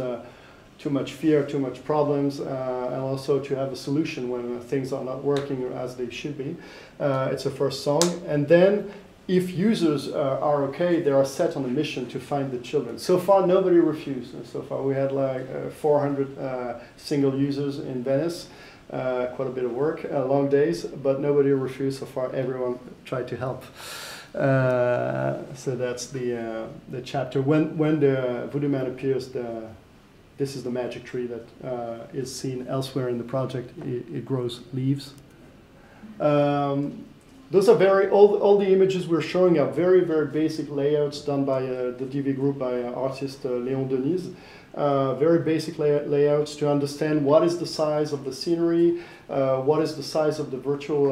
C: too much fear, too much problems, and also to have a solution when things are not working as they should be. It's a first song. And then if users are okay, they are set on a mission to find the children. So far, nobody refused. So far, we had like 400 single users in Venice. Quite a bit of work, long days, but nobody refused so far. Everyone tried to help. So that's the chapter. When the voodoo man appears, this is the magic tree that is seen elsewhere in the project. It grows leaves. Those are all the images we're showing are very, very basic layouts done by the DVGroup by artist Léon Denise. Very basic layouts to understand what is the size of the scenery, what is the size of the virtual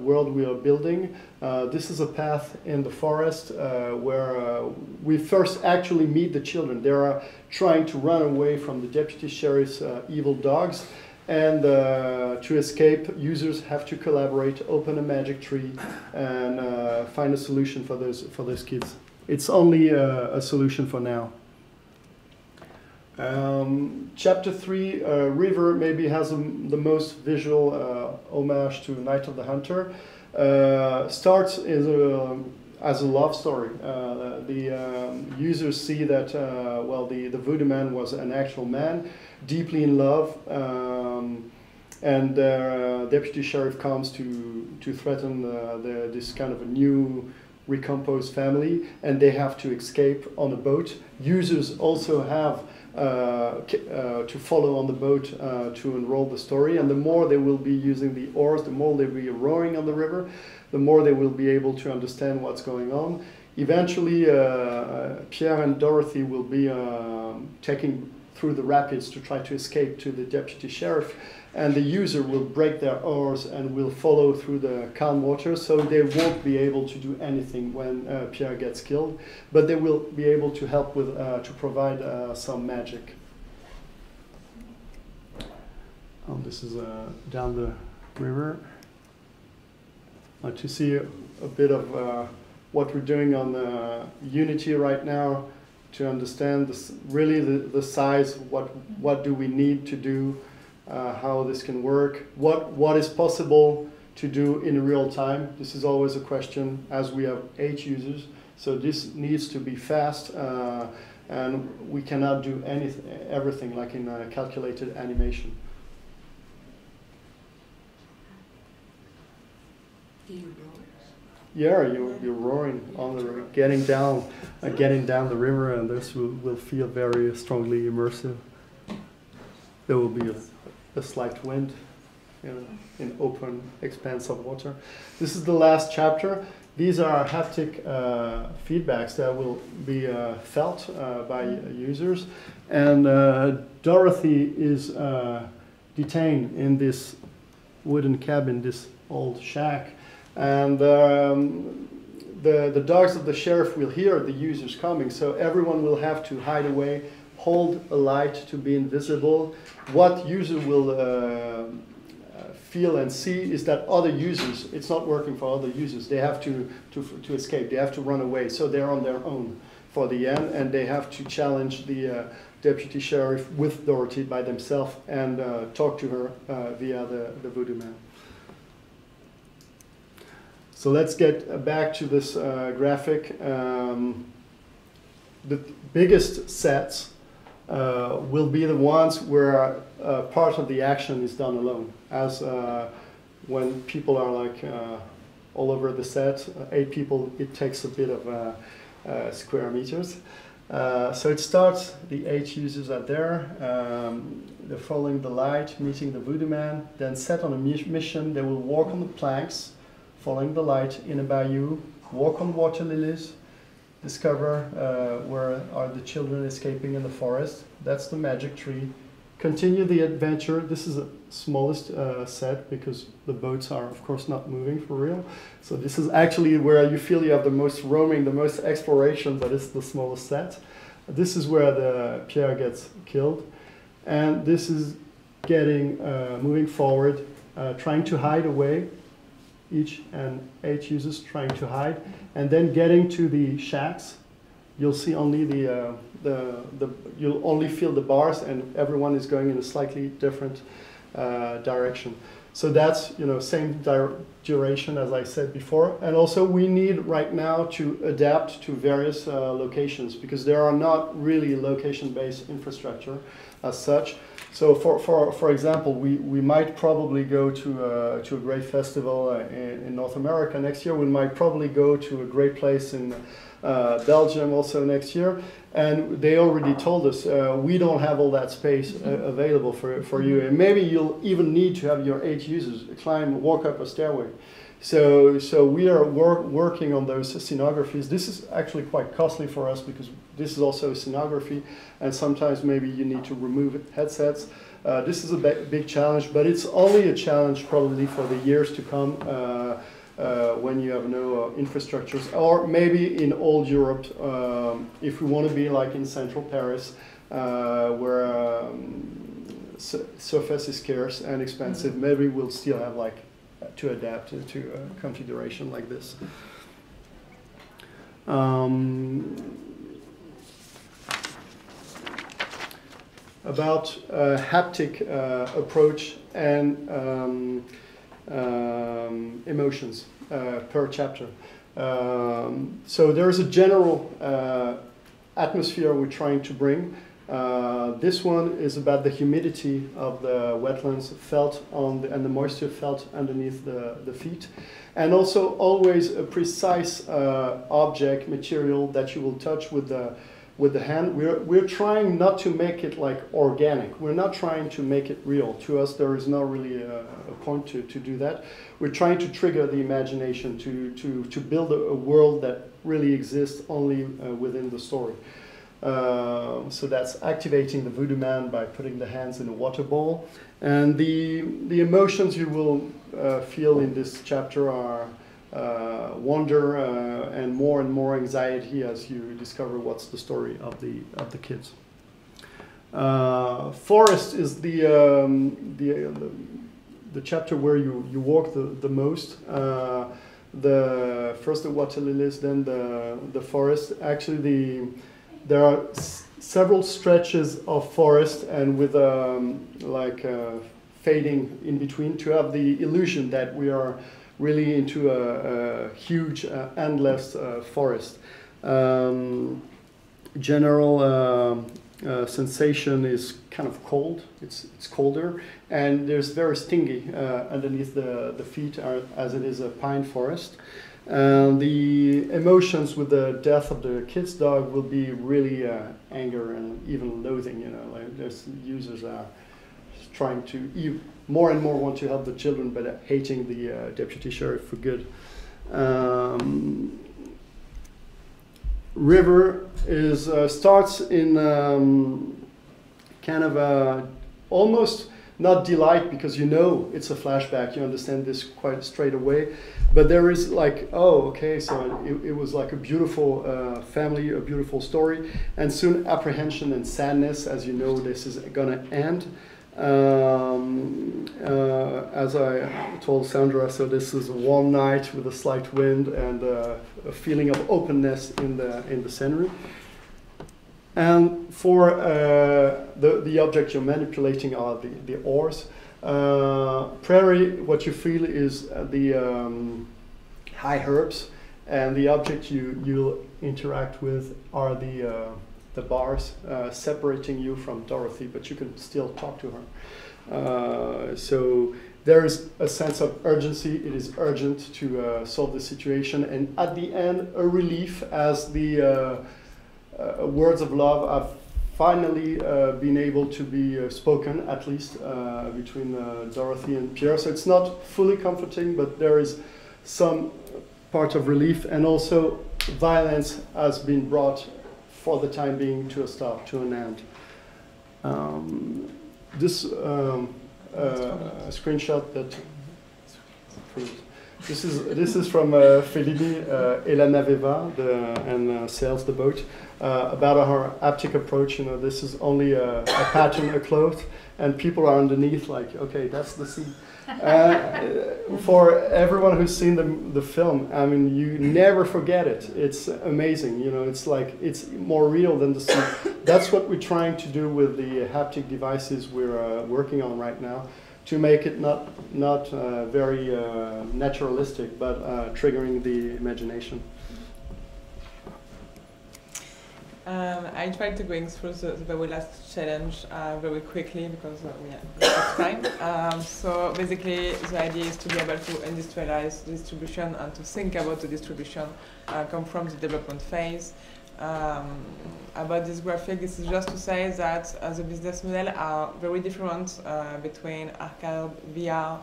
C: world we are building. This is a path in the forest where we first actually meet the children. They are trying to run away from the deputy sheriff's evil dogs, and to escape, users have to collaborate, open a magic tree, and find a solution for those kids. It's only a solution for now. Chapter 3, River, maybe has the most visual homage to Night of the Hunter. Starts as a love story. The users see that, well, the voodoo man was an actual man, deeply in love, and deputy sheriff comes to threaten this kind of a new recomposed family, and they have to escape on a boat. Users also have to follow on the boat to unroll the story, and the more they will be using the oars, the more they will be rowing on the river, the more they will be able to understand what's going on. Eventually, Pierre and Dorothy will be taking through the rapids to try to escape to the deputy sheriff, and the user will break their oars and will follow through the calm water, so they won't be able to do anything when Pierre gets killed, but they will be able to help with to provide some magic. This is down the river. To see a bit of what we're doing on Unity right now, to understand this, really the size, what do we need to do, how this can work, what is possible to do in real time. This is always a question, as we have 8 users, so this needs to be fast, and we cannot do everything like in calculated animation. Yeah, you're roaring on the river, getting down the river, and this will feel very strongly immersive. There will be a slight wind in open expanse of water. This is the last chapter. These are haptic feedbacks that will be felt by users, and Dorothy is detained in this wooden cabin, this old shack. And the dogs of the sheriff will hear the users coming, so everyone will have to hide away, hold a light to be invisible. What user will feel and see is that other users, it's not working for other users, they have to escape, they have to run away, so they're on their own for the end, and they have to challenge the deputy sheriff with Dorothy by themselves and talk to her via the voodoo man. So let's get back to this graphic. The biggest sets will be the ones where part of the action is done alone. As when people are like all over the set, 8 people, it takes a bit of square meters. So it starts, the 8 users are there, they're following the light, meeting the voodoo man, then set on a mission. They will walk on the planks, following the light in a bayou, walk on water lilies, discover where are the children escaping in the forest. That's the magic tree. Continue the adventure. This is the smallest set because the boats are, of course, not moving for real. So this is actually where you feel you have the most roaming, the most exploration, but it's the smallest set. This is where the Pierre gets killed. And this is getting, moving forward, trying to hide away. Each and 8 users trying to hide, and then getting to the shacks, you'll see only you'll only feel the bars, and everyone is going in a slightly different direction. So that's same duration as I said before, and also we need right now to adapt to various locations because there are not really location-based infrastructure as such. So for example, we might probably go to a great festival in North America next year. We might probably go to a great place in Belgium also next year. And they already told us, we don't have all that space available for you. And maybe you'll even need to have your 8 users walk up a stairway. So we are working on those scenographies. This is actually quite costly for us because this is also scenography, and sometimes maybe you need to remove headsets. This is a big challenge, but it's only a challenge probably for the years to come when you have no infrastructures, or maybe in old Europe, if we want to be like in central Paris, where surface is scarce and expensive, maybe we'll still have like to adapt to a configuration like this. About haptic approach and emotions per chapter. So there is a general atmosphere we're trying to bring. This one is about the humidity of the wetlands felt on and the moisture felt underneath the feet. And also always a precise object, material that you will touch with the hand. We're trying not to make it like organic. We're not trying to make it real. To us, there is not really a point to do that. We're trying to trigger the imagination, to build a world that really exists only within the story. So that's activating the voodoo man by putting the hands in a water bowl. And the emotions you will feel in this chapter are wonder and more anxiety as you discover what's the story of the kids. Forest is the chapter where you walk the most. First the water lilies, then the forest. Actually, there are several stretches of forest, and with fading in between, to have the illusion that we are really into a huge, endless forest. General sensation is kind of cold. It's colder, and there's very stingy underneath the feet, as it is a pine forest. The emotions with the death of the kid's dog will be really anger and even loathing. You know, like there's users are trying to more and more want to help the children, but hating the deputy sheriff for good. River is starts in kind of a almost not delight, because you know it's a flashback. You understand this quite straight away, but there is like, oh, okay, so it was like a beautiful family, a beautiful story, and soon apprehension and sadness, as you know this is gonna end. As I told Sandra, so this is a warm night with a slight wind and a feeling of openness in the scenery. And for the object you're manipulating are the oars. Prairie, what you feel is the high herbs, and the object you'll interact with are the bars separating you from Dorothy, but you can still talk to her. So there is a sense of urgency. It is urgent to solve the situation, and at the end, a relief as the words of love have finally been able to be spoken, at least between Dorothy and Pierre. So it's not fully comforting, but there is some part of relief, and also violence has been brought for the time being to a stop, to an end. This screenshot that this is from Fellini et la Naveva, and sails the boat, about her haptic approach. You know, this is only a pattern, a cloth, and people are underneath like, okay, that's the scene. For everyone who's seen the film, I mean, you never forget it. It's amazing. You know, it's like, it's more real than the scene. That's what we're trying to do with the haptic devices we're working on right now, to make it not very naturalistic, but triggering the imagination.
B: I tried to going through the very last challenge very quickly because we have time. So basically, the idea is to be able to industrialize distribution and to think about the distribution, come from the development phase. About this graphic, this is just to say that the business model are very different between arcade, VR,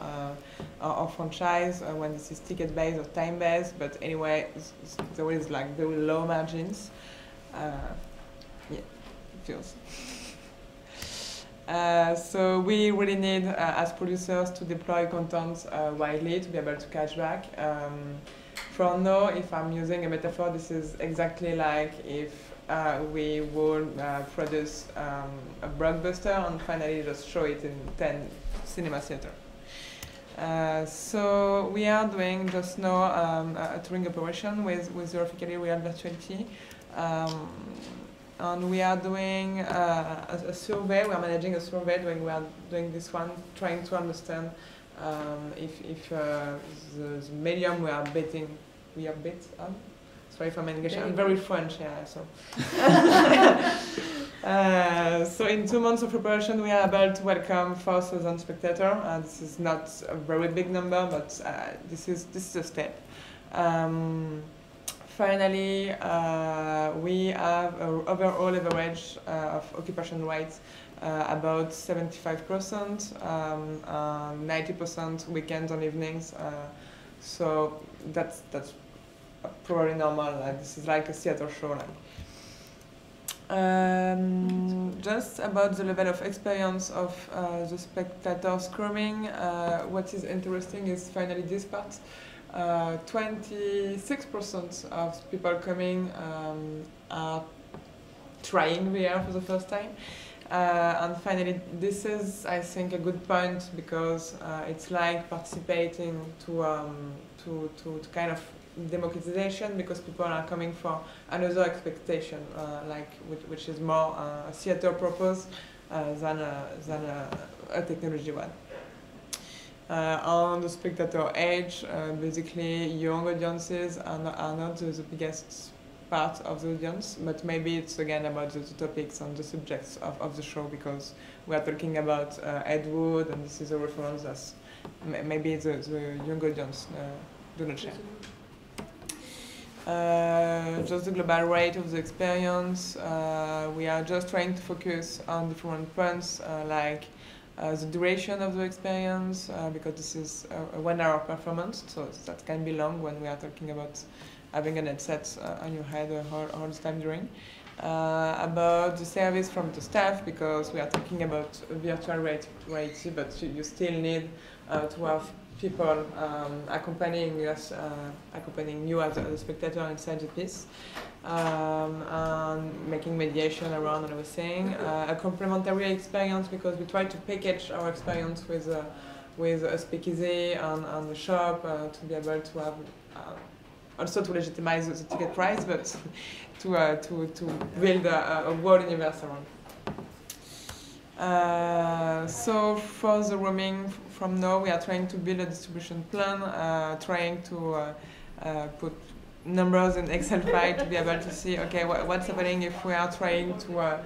B: or franchise, when this is ticket-based or time-based, but anyway, there is like very low margins. Yeah, it feels. So we really need, as producers, to deploy content widely to be able to catch back. For now, if I'm using a metaphor, this is exactly like if we would produce a blockbuster and finally just show it in 10 cinema theaters. So we are doing just now a touring operation with Horrifically Real Virtuality. And we are doing a survey. We are managing a survey. We are doing this one, trying to understand if the medium we are betting on. Sorry for my English. I'm very French, yeah. So So in 2 months of preparation, we are able to welcome 4,000 spectators. This is not a very big number, but this is a step. Finally, we have an overall average of occupation rate about 75%, 90% weekends and evenings. So that's probably normal. Like this is like a theater show. Just about the level of experience of the spectators screaming, what is interesting is finally this part. 26% of people coming are trying VR for the first time. And finally, this is, I think, a good point because it's like participating to kind of democratization because people are coming for another expectation, which is more a theater purpose than a technology one. On the spectator age, basically young audiences are not the biggest part of the audience, but maybe it's again about the topics and the subjects of the show because we are talking about Ed Wood and this is a reference that maybe the young audience do not share. Just the global rate of the experience, we are just trying to focus on different points like the duration of the experience, because this is a 1 hour performance, so that can be long when we are talking about having a headset on your head all the time during. About the service from the staff, because we are talking about virtual reality, but you still need to have people accompanying us, accompanying you as a spectator inside the piece. And making mediation around everything. A complementary experience because we try to package our experience with a speakeasy and a shop to be able to have also to legitimize the ticket price, but to build a world universe around. So for the roaming from now, we are trying to build a distribution plan, trying to put numbers in Excel file to be able to see, okay, what's happening if we are trying to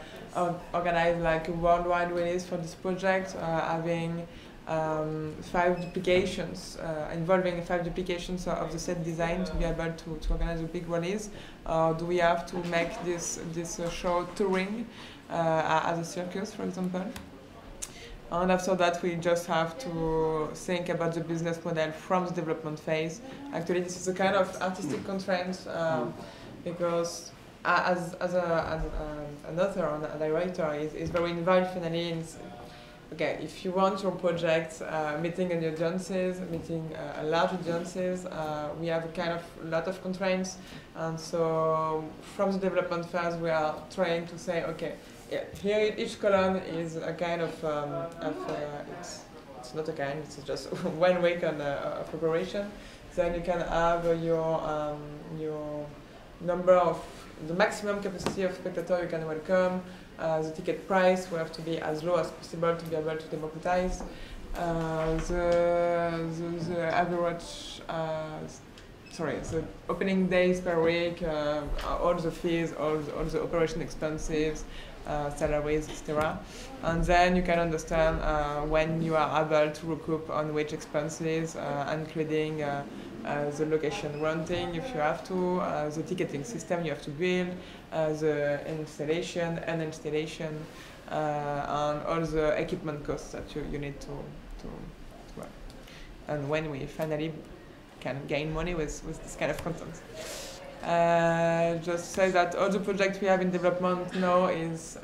B: organize like a worldwide release for this project, having 5 duplications, involving 5 duplications of the set design to be able to organize a big release. Do we have to make this show touring as a circus, for example? And after that, we just have to think about the business model from the development phase. Actually, this is a kind of artistic constraint because as an author and a director is very involved finally in, okay, if you want your project meeting any audiences, meeting large audiences, we have a kind of lot of constraints. And so from the development phase, we are trying to say, okay, yeah, here each column is a kind of it's not a kind, it's just 1 week of preparation. Then you can have your number of the maximum capacity of spectators you can welcome. The ticket price will have to be as low as possible to be able to democratize. The average, the opening days per week, all the fees, all the operation expenses, salaries, etc. And then you can understand when you are able to recoup on which expenses, including the location renting if you have to, the ticketing system you have to build, the installation and uninstallation, and all the equipment costs that you need to have. And when we finally can gain money with this kind of content. Just say that all the projects we have in development now is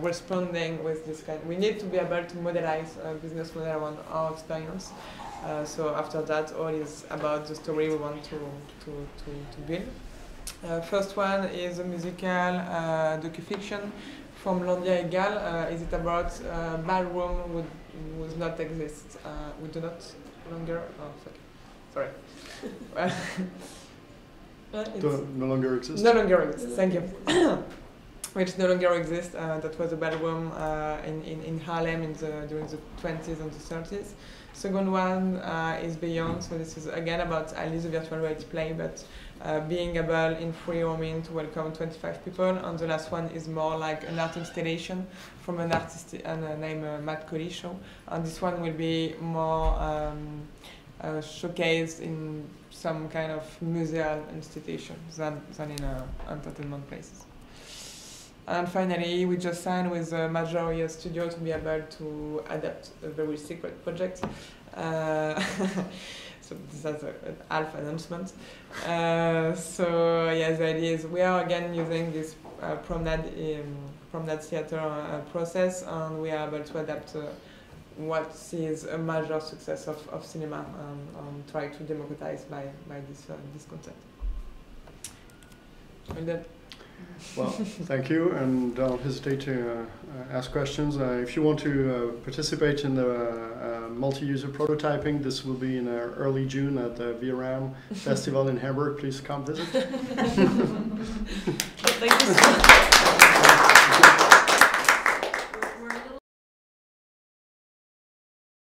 B: responding with this kind. We need to be able to modelize a business model around our experience. So after that, all is about the story we want to build. First one is a musical docu-fiction from Landia Egal. Is it about ballroom would not exist? We do not longer. Oh, sorry.
C: No longer exists?
B: No longer exists, thank you. which no longer exists. That was a ballroom in Harlem during the 20s and the 30s. Second one is Beyond, so this is again about at least a virtual reality play, but being able in free roaming to welcome 25 people. And the last one is more like an art installation from an artist named Matt Colishaw. And this one will be more showcased in some kind of museal institution than in entertainment places. And finally, we just signed with a major studio to be able to adapt a very secret project. So this is an half announcement. So yeah, the idea is we are again using this promenade theater process, and we are able to adapt what is a major success of cinema and try to democratize by this concept. And then,
C: well, thank you, and don't hesitate to ask questions. If you want to participate in the multi-user prototyping, this will be in early June at the VRAM Festival in Hamburg. Please come visit.